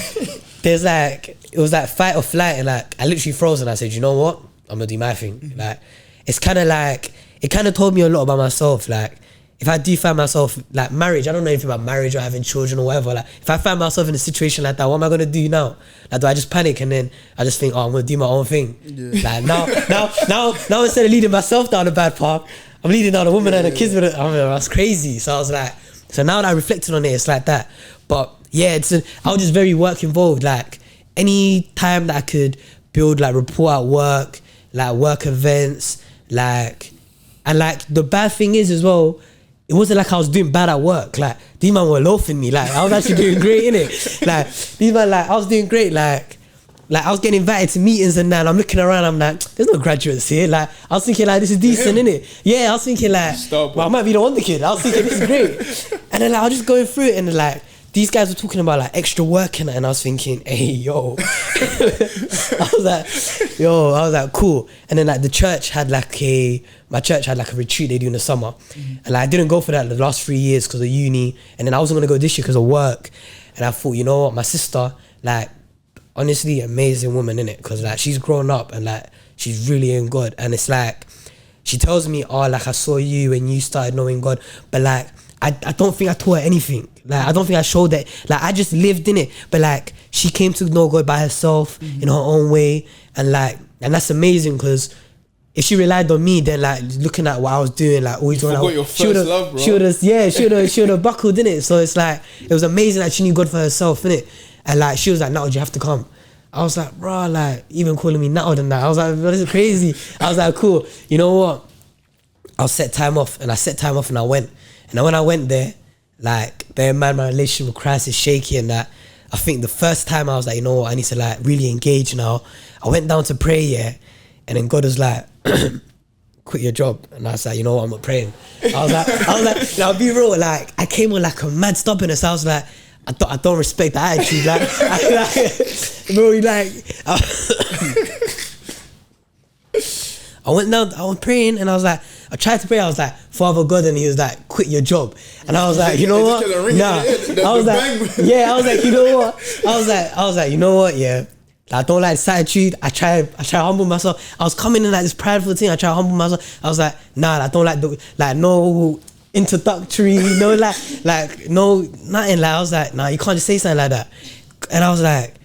there's like, it was like fight or flight, and like, I literally froze and I said, you know what? I'm gonna do my thing. Like, it's kind of like, it kind of told me a lot about myself. Like, if I do find myself, like, marriage, I don't know anything about marriage or having children or whatever. Like, if I find myself in a situation like that, what am I gonna do now? Like, do I just panic and then I just think, I'm gonna do my own thing? Like, now instead of leading myself down a bad path, I'm leading down a woman and a kids with it. I mean, that's crazy. So I was like, so now that I reflected on it, it's like that. But yeah, I was just very work involved. Like, any time that I could build like rapport at work, like work events, like, and like the bad thing is as well, it wasn't like I was doing bad at work. Like, these man were loafing me. Like, I was actually doing great, innit? Like, these man, like, I was doing great. Like I was getting invited to meetings and that, and I'm looking around, I'm like, there's no graduates here. Like, I was thinking like, this is decent, innit? Yeah, I was thinking like, well, I might be the wonder kid. I was thinking this is great. And then like, I was just going through it, and like, these guys were talking about like extra work and I was thinking, hey, yo. I was like, cool. And then like my church had like a retreat they do in the summer. And like, I didn't go for that the last 3 years because of uni. And then I wasn't gonna go this year because of work. And I thought, you know what, my sister, like, honestly, amazing woman, innit? Because like, she's grown up and like, she's really in God. And it's like, she tells me, oh, like, I saw you when you started knowing God. But like, I don't think I taught her anything. Like, I don't think I showed that. Like, I just lived in it. But like, she came to know God by herself in her own way. And like, and that's amazing, because if she relied on me, then like, looking at what I was doing, like, always doing, your first love, bro. She would have buckled, innit? So it's like, it was amazing that she knew God for herself, innit? And like, she was like, Napz, you have to come. I was like, bro, like, even calling me Napz and that. I was like, bro, this is crazy. I was like, cool. You know what? I'll set time off. And I set time off and I went. And then when I went there, like, bear in mind my relationship with Christ is shaky and that, I think the first time I was like, you know what, I need to like really engage now. I went down to pray, yeah, and then God was like, quit your job. And I was like, you know what, I'm not praying. I was like, now be real, like, I came with like a mad stubbornness. I was like, I don't respect the attitude. I went down, I was praying, and I was like, I tried to pray, I was like, Father God, and he was like, quit your job. And I was like, you know what? Nah. I was like, you know what? I was like, you know what? Yeah. I don't like this attitude. I try to humble myself. I was coming in like this prideful thing. I try to humble myself. I was like, nah, I don't like no introductory, no like no nothing. Like, I was like, nah, you can't just say something like that. And I was like,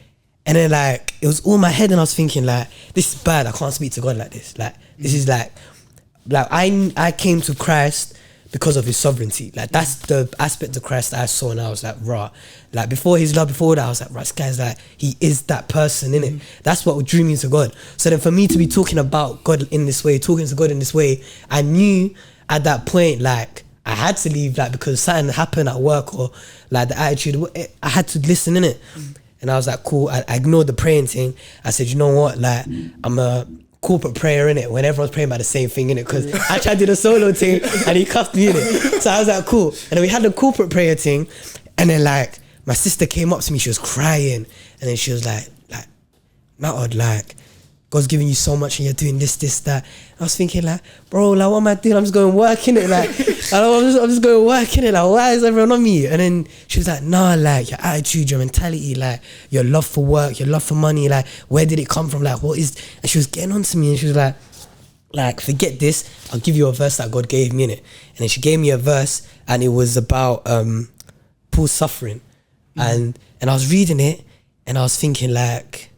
and then like, it was all in my head, and I was thinking like, this is bad. I can't speak to God like this. Like, this is like I came to Christ because of his sovereignty. Like that's the aspect of Christ that I saw, and I was like, rah. Like before his love, before that, I was like, rah, this guy's like, he is that person, innit? That's what drew me to God. So then for me to be talking about God in this way, talking to God in this way, I knew at that point, like, I had to leave, like, because something happened at work, or like the attitude, I had to listen, innit? And I was like, cool. I ignored the praying thing. I said, you know what? Like, I'm a corporate prayer, innit? When everyone's praying about the same thing, innit? Because I tried to do the solo thing and he cuffed me, innit? So I was like, cool. And then we had the corporate prayer thing. And then, like, my sister came up to me. She was crying. And then she was like, Napz, like, God's giving you so much and you're doing this, that. I was thinking, like, bro, like, what am I doing? I'm just going work, innit? Like, I'm just going work, innit? Like, why is everyone on me? And then she was like, nah, like, your attitude, your mentality, like, your love for work, your love for money, like, where did it come from? Like, what is... And she was getting on to me and she was like, forget this. I'll give you a verse that God gave me, innit? And then she gave me a verse and it was about Paul's suffering. And I was reading it and I was thinking, like...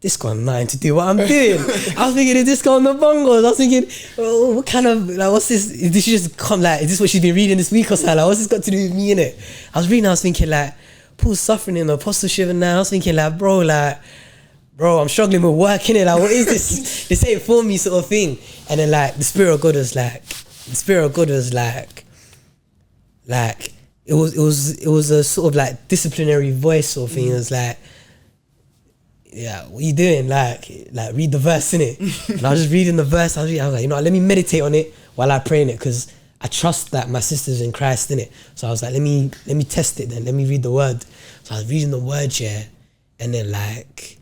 this got nothing to do what I'm doing. I was thinking, is this guy on the bongos? I was thinking, oh, what kind of, like, what's this? Is this just come, like, is this what she's been reading this week or something? Like, what's this got to do with me, innit? I was reading, I was thinking, like, Paul's suffering in the apostleship, and now I was thinking, like, bro, I'm struggling with work, innit? Like, what is this? This ain't for me, sort of thing. And then, like, the Spirit of God was like, it was a sort of like disciplinary voice sort of thing. It was like, yeah, what are you doing? Like read the verse, innit? And I was just reading the verse. I was like, you know, let me meditate on it while I pray in it, because I trust that my sister's in Christ, innit? So I was like, let me test it then. Let me read the word. So I was reading the word, yeah, and then like,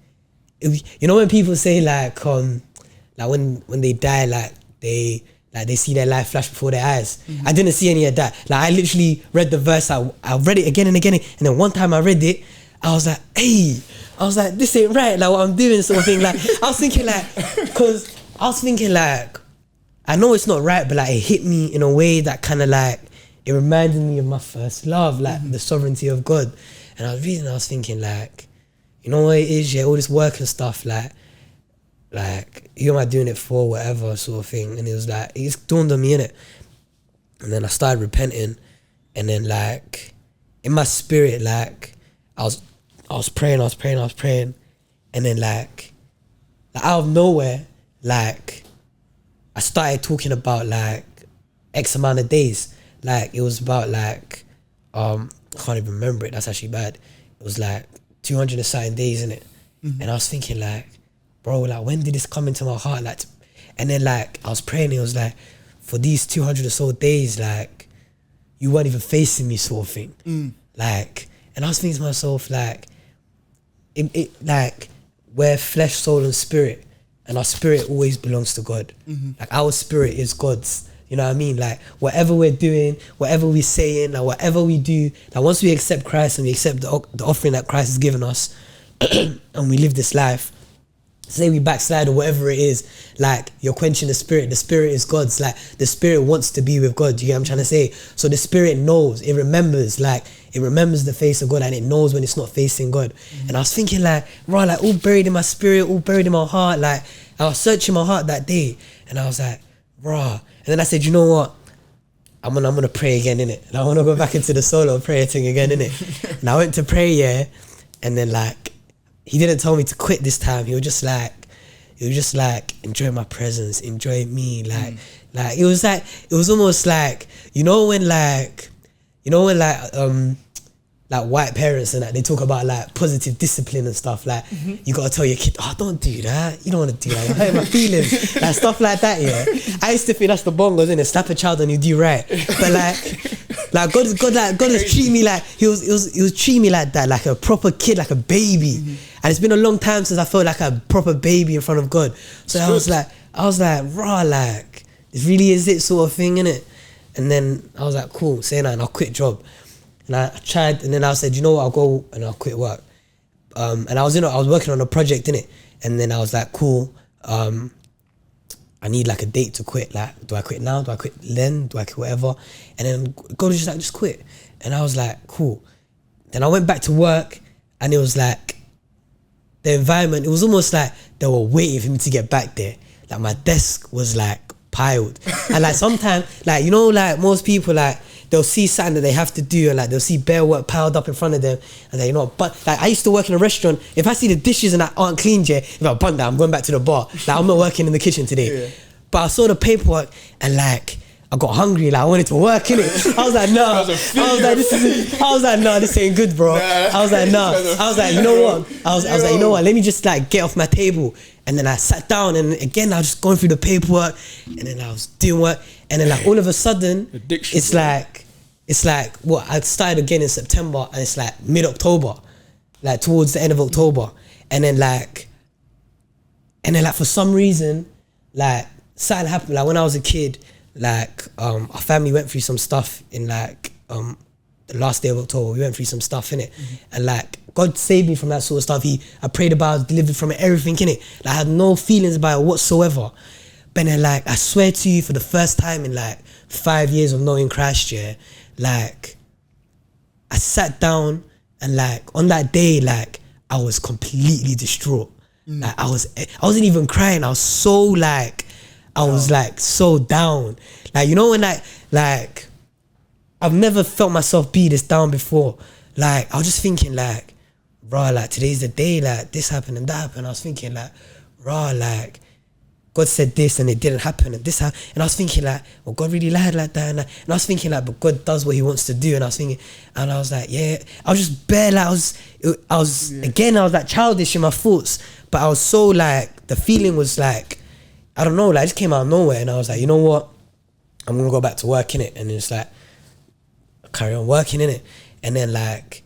you know when people say like when they die, like they see their life flash before their eyes. I didn't see any of that. Like I literally read the verse. I read it again and again, and then one time I read it, I was like, hey. I was like, this ain't right, like what I'm doing, sort of thing. Like, I was thinking like, I know it's not right, but like it hit me in a way that kind of like, it reminded me of my first love, like the sovereignty of God. And I was reading, I was thinking like, you know what it is, yeah, all this work and stuff, like, who am I doing it for, whatever, sort of thing. And it was like, it just dawned on me, innit? And then I started repenting, and then like, in my spirit, like, I was praying, and then like out of nowhere, like I started talking about like X amount of days. Like it was about like I can't even remember it. That's actually bad. It was like 200 and something days, innit? And I was thinking like, bro, like when did this come into my heart? Like, and then like I was praying. It was like, for these 200 or so days, like you weren't even facing me, sort of thing. Like, and I was thinking to myself like, it like we're flesh, soul and spirit, and our spirit always belongs to God. Like our spirit is God's, you know what I mean? Like whatever we're doing, whatever we're saying, like whatever we do, like once we accept Christ and we accept the offering that Christ has given us and we live this life, say we backslide or whatever it is, like you're quenching the spirit is God's. Like the spirit wants to be with God. You get what I'm trying to say? So the spirit knows, it remembers the face of God, and it knows when it's not facing God. And I was thinking like, right, like all buried in my spirit, all buried in my heart. Like I was searching my heart that day, and I was like, raw. And then I said, you know what? I'm gonna pray again, innit? And I want to go back into the solo prayer thing again, innit? And I went to pray, yeah, and then like, he didn't tell me to quit this time. He was just like, enjoy my presence, enjoy me. Like it was almost like, you know when white parents and that, they talk about like positive discipline and stuff, like you gotta tell your kid, oh, don't do that, you don't want to do that, you're hurting my feelings, like stuff like that, yeah. I used to think that's the bongos, innit? Slap a child and you do right. But like God has treated me like, he was treating me like that, like a proper kid, like a baby. And it's been a long time since I felt like a proper baby in front of God. So I was like, raw, like this really is it, sort of thing, innit? And then I was like, cool, say that and I'll quit job. And I tried, and then I said, you know what, I'll go and I'll quit work. And I was working on a project, innit? And then I was like, cool, I need like a date to quit. Like, do I quit now? Do I quit then? Do I quit whatever? And then God was just like, just quit. And I was like, cool. Then I went back to work, and it was like, the environment, it was almost like they were waiting for me to get back there. Like my desk was like piled. And like sometimes, like, you know, like most people, like they'll see something that they have to do, and like they'll see bare work piled up in front of them, and they, you know, but like I used to work in a restaurant. If I see the dishes and that aren't cleaned yet, if I bun that, I'm going back to the bar. Like I'm not working in the kitchen today. Yeah. But I saw the paperwork and like I got hungry, like I wanted to work in it. I was like, no. I was like, no, this ain't good, bro. I was like, no. I was like, you know what? I was like, you know what? Let me just like get off my table. And then I sat down, and again I was just going through the paperwork, and then I was doing work, and then like all of a sudden, it's like what I started again in September, and it's like mid-October, like towards the end of October, and then like for some reason, like something happened. Like when I was a kid, like our family went through some stuff in like the last day of October. We went through some stuff in it, and like God saved me from that sort of stuff. I prayed about, I was delivered from it, everything in it. Like, I had no feelings about it whatsoever. But then like I swear to you, for the first time in like 5 years of knowing Christ, yeah, like I sat down, and like on that day, like I was completely distraught. Like I wasn't even crying. I was so like, I was like so down. Like, you know, when like I've never felt myself be this down before. Like I was just thinking like, bro, like today's the day, like this happened and that happened. I was thinking like, bro, like God said this and it didn't happen, and this happened. And I was thinking like, well, God really lied like that. And I was thinking like, but God does what he wants to do. And I was thinking, and I was like, yeah, I was just bare, like I was again, I was like childish in my thoughts, but I was so like, the feeling was like, I don't know, like it just came out of nowhere. And I was like, you know what? I'm gonna go back to work in it. And it's like, carry on working in it. And then like,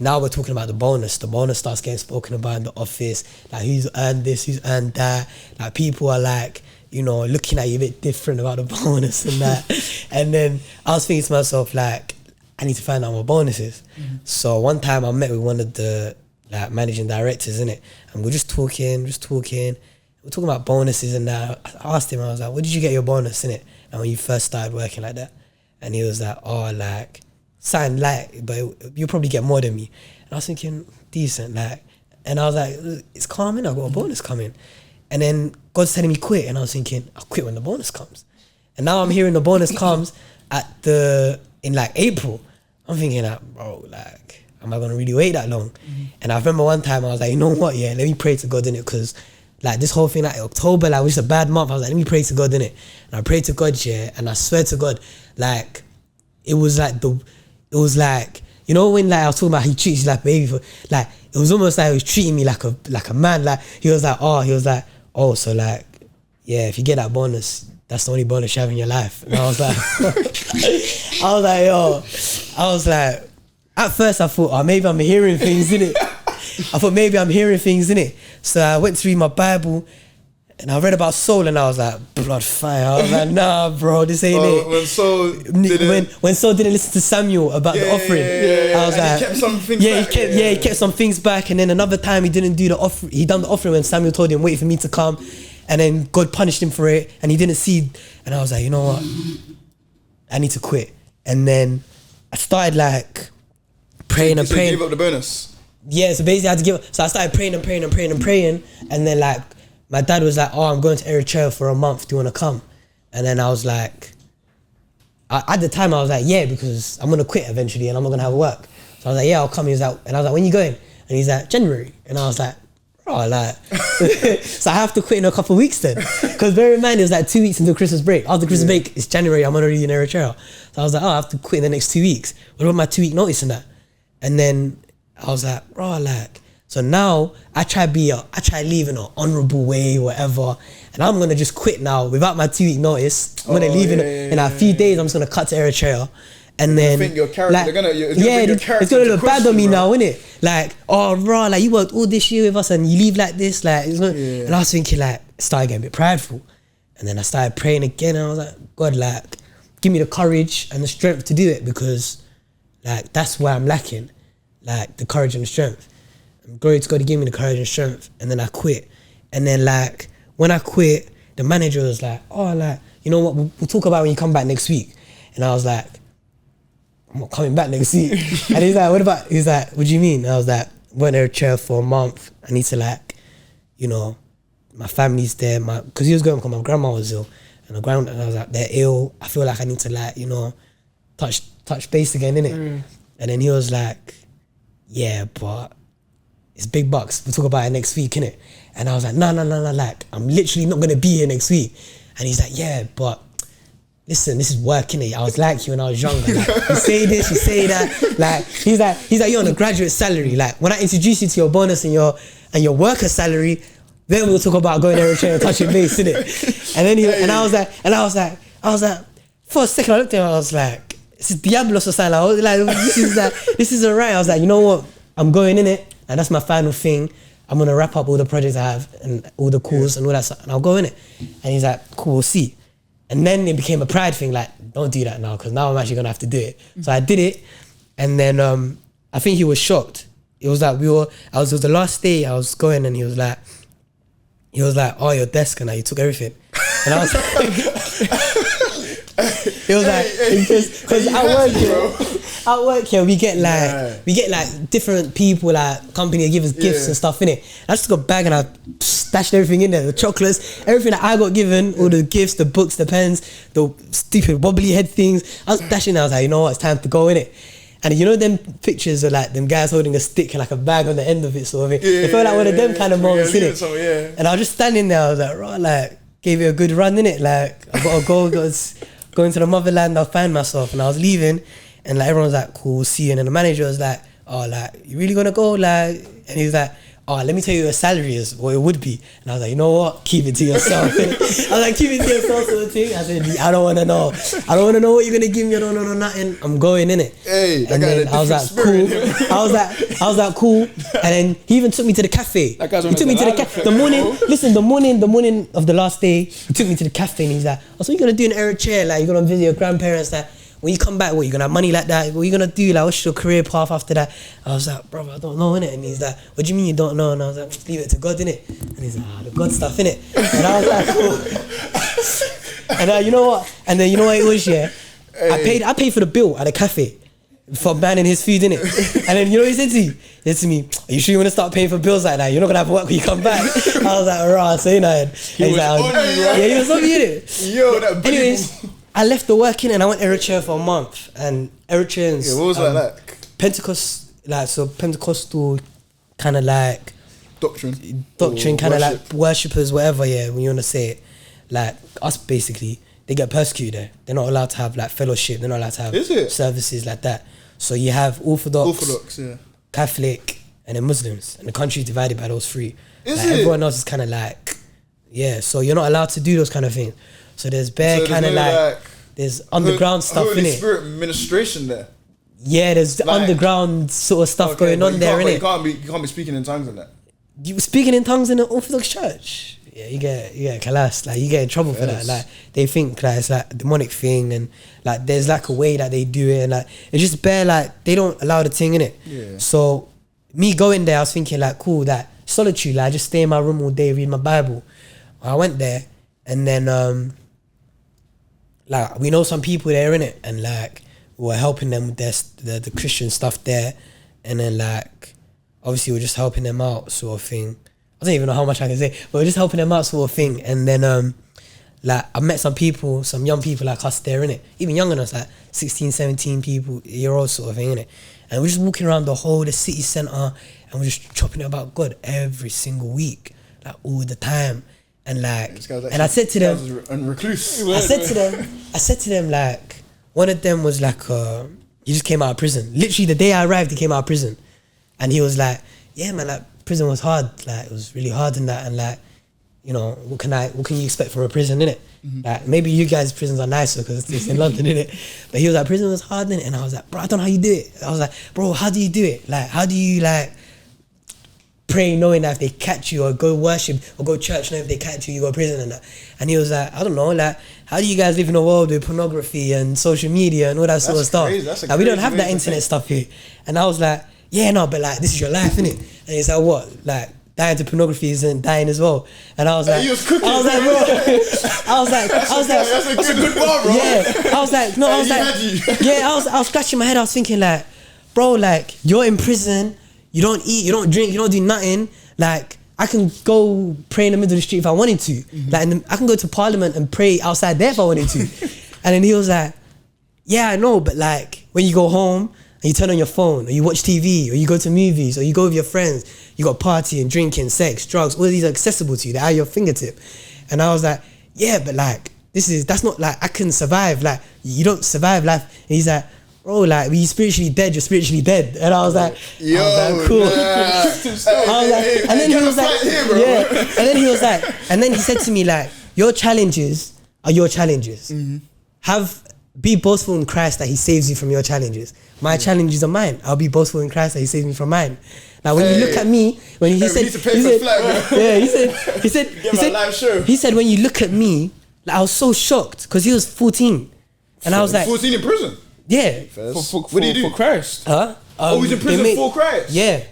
now we're talking about the bonus. The bonus starts getting spoken about in the office. Like who's earned this, who's earned that. Like people are like, you know, looking at you a bit different about the bonus and that. And then I was thinking to myself like, I need to find out what bonus is. So one time I met with one of the like managing directors, innit? And we're just talking. We're talking about bonuses and that. I asked him, I was like, where did you get your bonus, innit? And when you first started working like that. And he was like, oh, like, something like, but you'll probably get more than me. And I was thinking, decent, like, and I was like, it's coming, I've got a bonus coming. And then God's telling me quit, and I was thinking, I'll quit when the bonus comes. And now I'm hearing the bonus comes in like April. I'm thinking like, bro, like, am I gonna really wait that long? And I remember one time I was like, you know what, yeah, let me pray to God in it, because like this whole thing, like October, like was just a bad month. I was like, let me pray to God in it. And I prayed to God, yeah, and I swear to God, like, it was like, you know when like I was talking about he treats you like a baby, like it was almost like he was treating me like a man. Like he was like, oh, so like, yeah, if you get that bonus, that's the only bonus you have in your life. And I was like, at first I thought, oh, maybe I'm hearing things, innit? So I went to read my Bible, and I read about soul, and I was like, blood fire. I was like, nah, bro, this ain't it. When Saul didn't listen to Samuel about the offering, I was like, he kept some things back. He kept some things back. And then another time he didn't do the offering. He done the offering when Samuel told him, wait for me to come. And then God punished him for it, and he didn't see. And I was like, you know what? I need to quit. And then I started like praying and praying. You gave up the bonus? Yeah, so basically I had to give up. So I started praying. And then like, my dad was like, oh, I'm going to Eritrea for a month. Do you want to come? And then I was like, at the time I was like, yeah, because I'm going to quit eventually and I'm not going to have work. So I was like, yeah, I'll come. He was like, and I was like, when you going? And he's like, January. And I was like, bro, like, so I have to quit in a couple of weeks then. Because bear in mind, it was like 2 weeks until Christmas break. After Christmas break, it's January, I'm already in Eritrea. So I was like, oh, I have to quit in the next 2 weeks. What about my 2 week notice and that? And then I was like, bro, like, so now I try leave in an honourable way, whatever, and I'm gonna just quit now without my 2 week notice. I'm gonna leave in a few days. I'm just gonna cut to Eritrea, and then think your character, like, it's gonna look bad on me now, innit? Like, oh, bro, like you worked all this year with us and you leave like this, like, and I was thinking like, started getting a bit prideful, and then I started praying again, and I was like, God, like, give me the courage and the strength to do it, because like that's where I'm lacking, like the courage and the strength. Glory to God, he gave me the courage and strength. And then I quit. And then like, when I quit, the manager was like, oh, like, you know what, we'll talk about when you come back next week. And I was like, I'm not coming back next week. And he's like, what do you mean? And I was like, went to Eritrea for a month. I need to like, you know, my family's there, because he was going because my grandma was ill. and the ground, and I was like, they're ill. I feel like I need to like, you know, touch base again, innit? And then he was like, yeah, but it's big bucks. We'll talk about it next week, innit? And I was like, no, like, I'm literally not gonna be here next week. And he's like, yeah, but listen, this is work, innit? I was like you when I was younger. Like, you say this, you say that. Like, he's like, you're on a graduate salary. Like, when I introduce you to your bonus and your worker salary, then we'll talk about going to Eritrea and touching base, innit? And then I was like, for a second I looked at him, I was like, this is Diablos or something. I was like, this is alright. I was like, you know what? I'm going in it, and that's my final thing. I'm gonna wrap up all the projects I have and all the calls and all that stuff, and I'll go in it. And he's like, cool, we'll see. And then it became a pride thing, like, don't do that now, because now I'm actually gonna have to do it. So I did it, and then I think he was shocked. It was like it was the last day I was going, and he was like, oh, your desk, and you took everything. And I was like, it was like, because at work here, we get like different people, like company that give us gifts and stuff, innit? I just took a bag and I stashed everything in there, the chocolates, everything that I got given, all the gifts, the books, the pens, the stupid wobbly head things. I was dashing there. I was like, you know what, it's time to go, innit? And you know them pictures of like them guys holding a stick and like a bag on the end of it, sort of thing. It felt like one of them kind of moments, innit? And I was just standing there, I was like, right, like, gave it a good run, innit? Like, I gotta go into the motherland, I'll find myself. And I was leaving, and like everyone was like, cool, we'll see you. And then the manager was like, oh, like, you really gonna go? Like, and he was like, oh, let me tell you what your salary is, what it would be. And I was like, you know what? Keep it to yourself. I was like, keep it to yourself, sort of thing. I said, I don't wanna know. I don't wanna know what you're gonna give me. I don't know nothing. I'm going in it. Hey, and then I was like, cool. I was like, cool. And then he even took me to the cafe. He took me to the cafe. The morning of the last day, he took me to the cafe, and he's like, oh, so what you gonna do in Eritrea? Like, you're gonna visit your grandparents, like, when you come back, what, you gonna have money like that? What you gonna do? Like, what's your career path after that? I was like, bro, I don't know, innit? And he's like, what do you mean you don't know? And I was like, just leave it to God, innit? And he's like, the God stuff, innit? And I was like, cool. And you know what? And then you know what it was, yeah? Hey. I paid for the bill at the cafe for banning his food, innit? And then you know what he said to me? He said to me, are you sure you wanna start paying for bills like that? You're not gonna have work when you come back. I was like, rah, say nothing. He was on you, right? Yeah, he was on me, innit? Yo, that anyways, I left the work in and I went to Eritrea for a month, and Eritreans. Yeah, what was that like? Pentecostal kind of like doctrine, kind of like worshippers, whatever. Yeah, when you want to say it, like us basically, they get persecuted there. They're not allowed to have like fellowship. They're not allowed to have services like that. So you have Orthodox, yeah, Catholic, and then Muslims, and the country is divided by those three. Everyone else is kind of like, yeah. So you're not allowed to do those kind of things. So there's kind of like there's underground stuff in it. Holy Spirit ministration there. Yeah, there's like, underground sort of stuff going on there, innit? You can't be speaking in tongues in that. You were speaking in tongues in the Orthodox Church. Yeah, you get kalas, like you get in trouble for that. Like they think like it's like a demonic thing, and like there's like a way that they do it, and like it's just bare like they don't allow the thing in it. Yeah. So me going there, I was thinking like, cool, that solitude, like I just stay in my room all day, read my Bible. I went there, and then like we know some people there, innit, and like we were helping them with the Christian stuff there, and then like obviously we're just helping them out, sort of thing. I don't even know how much I can say, but we're just helping them out, sort of thing. And then like I met some people, some young people like us there, innit, even younger than us, like 16, 17 year old sort of thing, innit. And we're just walking around the city centre, and we're just chopping it about God every single week, like all the time. And like, and I said to them, I said to them, like, one of them was like, he just came out of prison. Literally the day I arrived, he came out of prison, and he was like, yeah, man, like prison was hard, like it was really hard in that, and like, you know, what can you expect from a prison, innit? Mm-hmm. Like maybe you guys' prisons are nicer because it's in London, innit? But he was like, prison was hard, innit? And I was like, bro, I don't know how you do it. I was like, bro, how do you do it? Like, how do you like pray knowing that if they catch you, or go worship or go church knowing if they catch you, you go to prison and that? And he was like, I don't know, like, how do you guys live in a world with pornography and social media and all that sort of stuff? Like, we don't have that internet stuff here. And I was like, yeah, no, but like, this is your life, innit? And he's like, what? Like, dying to pornography isn't dying as well. And I was like, he was cooking. I was like, bro, that's a good bar, bro. Yeah, I was like, no, I was like, yeah, I was scratching my head. I was thinking like, bro, like, you're in prison, you don't eat, you don't drink, you don't do nothing. Like, I can go pray in the middle of the street if I wanted to. Like, I can go to Parliament and pray outside there if I wanted to. And then he was like, yeah, I know, but like, when you go home and you turn on your phone, or you watch TV, or you go to movies, or you go with your friends, you got partying, drinking, sex, drugs, all of these are accessible to you, they're at your fingertip. And I was like, yeah, but like, that's not like, I can survive, like, you don't survive life. And he's like, bro, like, when you're spiritually dead, you're spiritually dead. And I was like, cool. I was like, and then he was like, yeah. And then he was like, and then he said to me, like, your challenges are your challenges. Be boastful in Christ that he saves you from your challenges. My challenges are mine. I'll be boastful in Christ that he saves me from mine. Now, when you look at me, when he said, he said, when you look at me, like, I was so shocked because he was 14, and I was like, 14 in prison. Yeah. What did he do for Christ? Huh? He's in prison for Christ. Yeah.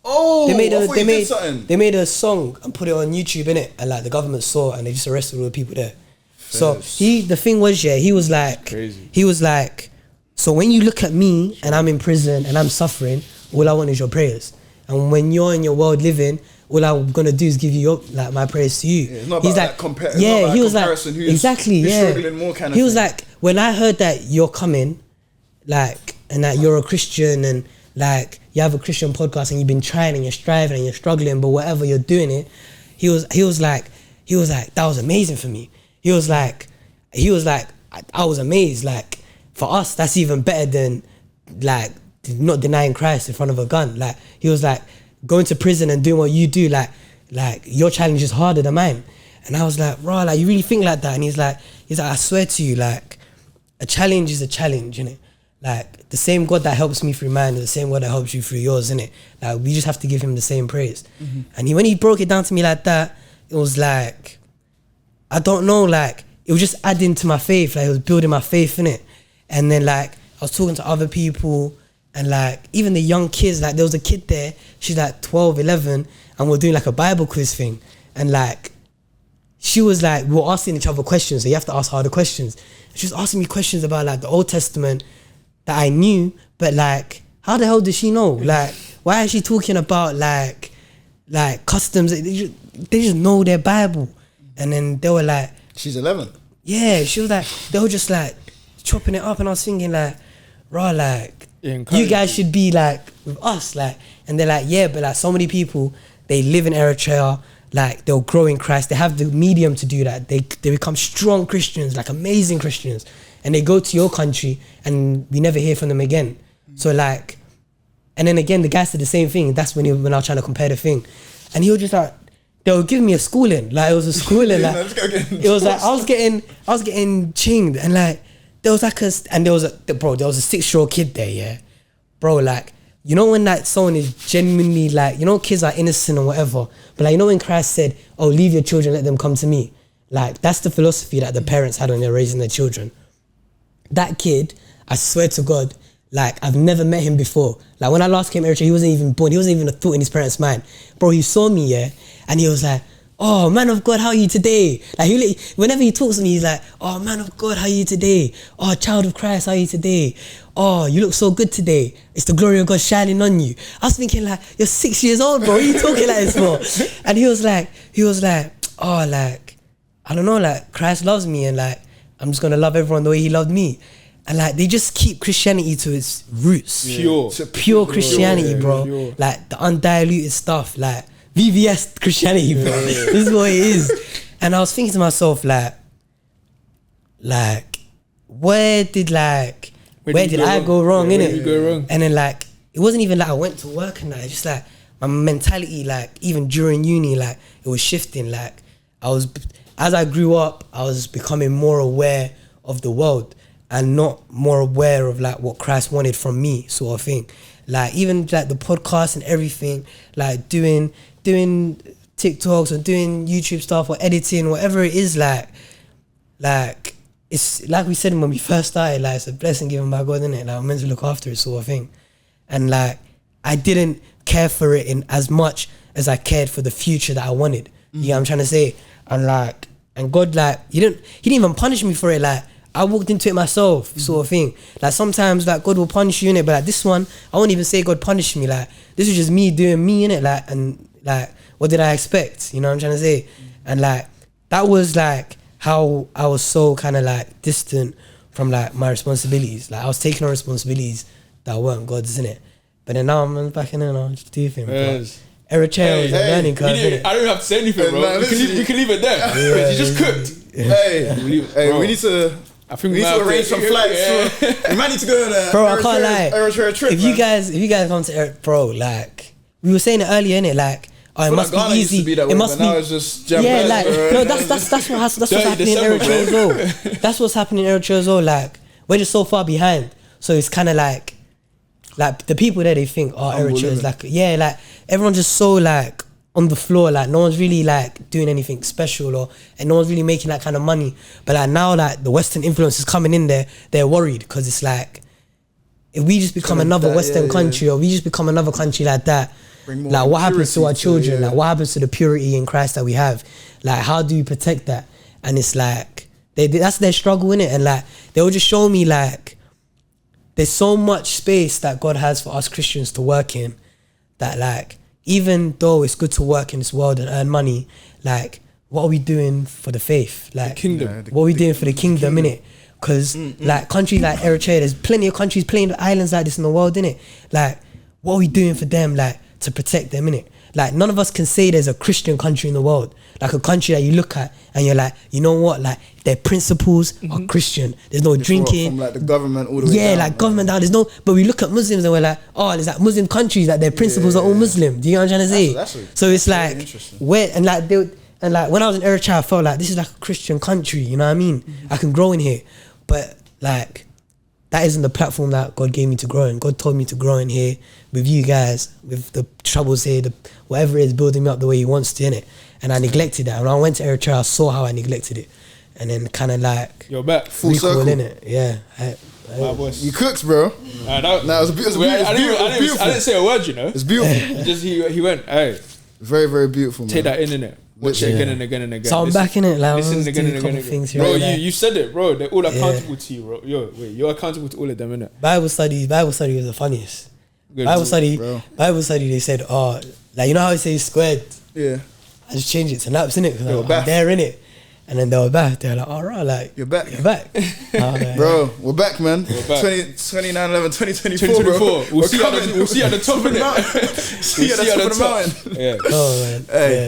Oh, they made a song and put it on YouTube, innit? And like the government saw it and they just arrested all the people there. So the thing was, he was like, crazy. He was like, so when you look at me and I'm in prison and I'm suffering, all I want is your prayers. And when you're in your world living, all I'm gonna do is give you my prayers to you. Yeah, it's not about that comparison. He was like, who's struggling more kind of he was thing. like, when I heard that you're coming, like, and that you're a Christian and like you have a Christian podcast and you've been trying and you're striving and you're struggling, but whatever you're doing it, he was like, that was amazing for me. He was like, I was amazed. Like, for us, that's even better than like not denying Christ in front of a gun. Like, he was like, going to prison and doing what you do, like your challenge is harder than mine. And I was like, bro, like, you really think like that? And he's like, I swear to you, like, a challenge is a challenge, innit? Like, the same God that helps me through mine is the same God that helps you through yours, innit? Like, we just have to give him the same praise. And when he broke it down to me like that, it was like, I don't know, like, it was just adding to my faith. Like, it was building my faith, innit? And then, like, I was talking to other people and, like, even the young kids, like, there was a kid there, she's like 12, 11, and we're doing like a Bible quiz thing. And like, she was like, we were asking each other questions, so you have to ask harder questions. She was asking me questions about like the Old Testament that I knew, but like, how the hell does she know? Like, why is she talking about like customs? They just know their Bible. And then they were like, she's 11. Yeah, she was like, they were just like chopping it up, and I was thinking like, raw, like, you guys should be like with us, like. And they're like, yeah, but like so many people, they live in Eritrea, like they'll grow in Christ, they have the medium to do that, they become strong Christians, like amazing Christians, and they go to your country and we never hear from them again. So like, and then again the guy said the same thing. That's when I was trying to compare the thing, and he was just like, they were giving me a schooling, like it was a schooling, like it was like I was getting chinged, and like there was a 6-year-old kid there, yeah, bro, like, you know when that someone is genuinely like, you know, kids are innocent or whatever, but like, you know when Christ said, oh, leave your children, let them come to me, like that's the philosophy that the parents had when they're raising their children. That kid, I swear to God, like I've never met him before. Like when I last came to Eritrea, he wasn't even born, he wasn't even a thought in his parents' mind. Bro, he saw me, yeah, and he was like, oh, man of God, how are you today? Like whenever he talks to me, he's like, oh, man of God, how are you today? Oh, child of Christ, how are you today? Oh, you look so good today. It's the glory of God shining on you. I was thinking like, you're 6 years old, bro. What are you talking like this for? And he was like, oh, like, I don't know, like Christ loves me, and like, I'm just gonna love everyone the way he loved me. And like, they just keep Christianity to its roots. Pure Christianity, bro. Pure. Like the undiluted stuff, like VVS Christianity, bro. This is what it is. And I was thinking to myself, like, where did I go wrong, innit? And then like, it wasn't even like I went to work and that, it's just like my mentality, like even during uni, like it was shifting. Like as I grew up, I was becoming more aware of the world and not more aware of like what Christ wanted from me, sort of thing. Like even like the podcast and everything, like doing TikToks or doing YouTube stuff or editing, whatever it is, like it's like we said when we first started, like it's a blessing given by God, isn't it? Like I'm meant to look after it, sort of thing. And like I didn't care for it in as much as I cared for the future that I wanted. You know what I'm trying to say? And God, like he didn't even punish me for it. Like I walked into it myself, sort of thing. Like sometimes like God will punish you in it, but like this one, I won't even say God punished me. Like this is just me doing me in it. Like, and like what did I expect? You know what I'm trying to say? And like that was like how I was so kind of like distant from like my responsibilities. Like I was taking on responsibilities that weren't God's, innit? But then now I'm back in and I'll just do things. Eritrea was a learning curve. I don't even have to say anything, bro. We can leave it there. Yeah, you just cooked. We need to. I think we need to arrange some flights. We might need to go on a bro. I can't lie. Eritrea trip. If you guys come to Eritrea, bro, like we were saying it earlier, innit? Like, oh, it must be easy. It must be. Now it's just like no, that's what's happening in Eritrea as well. That's what's happening in Eritrea as well. Like, we're just so far behind. So it's kind of like the people there, they think, oh, Eritrea is like, like everyone's just so like on the floor, like no one's really like doing anything special and no one's really making that kind of money. But like now, like the Western influence is coming in there, they're worried because it's like if we just become another Western country or we just become another country like that, like what happens to our children? Like what happens to the purity in Christ that we have? Like how do you protect that? And it's like that's their struggle, innit? And like they will just show me like there's so much space that God has for us Christians to work in that like even though it's good to work in this world and earn money, like what are we doing for the faith? Like the kingdom. What are we doing for the kingdom, innit? Because like countries like Eritrea, there's plenty of countries, plenty of islands like this in the world, innit? Like what are we doing for them, like to protect them, innit? Like none of us can say there's a Christian country in the world, like a country that you look at and you're like, you know what, like their principles are Christian. There's no drinking from like the government all the way down. Like government down. There's no, but we look at Muslims and we're like, oh, there's like Muslim countries that their principles are all Muslim. Do you know what I'm trying to say? So it's like where and like when I was in Eritrea, I felt like this is like a Christian country. You know what I mean? I can grow in here, but like that isn't the platform that God gave me to grow in. God told me to grow in here with you guys, with the troubles here, whatever it is, building me up the way He wants to, innit? And I neglected that. When I went to Eritrea, I saw how I neglected it, and then kind of like you're back full circle, innit? Yeah. You cooked, bro. It was beautiful. I didn't say a word, you know. It's beautiful. He went, hey, very, very beautiful. Take that in, innit? Watch it again and again and again. So I'm back in it, like listen again and again. Things bro, you said it, bro. They're all accountable to you, bro. You're accountable to all of them, innit? Bible study was the funniest. Good. Bible study. They said, oh, like you know how it says squared. Yeah. I just changed it to Napz, innit? Because I'm there, innit? And then they were back. They were like, all right, like you're back. Bro, we're back, man. We're back. 2024, bro. We'll see you at the top, innit? See you at the top of the mountain. Yeah. Oh man. Hey. Yeah.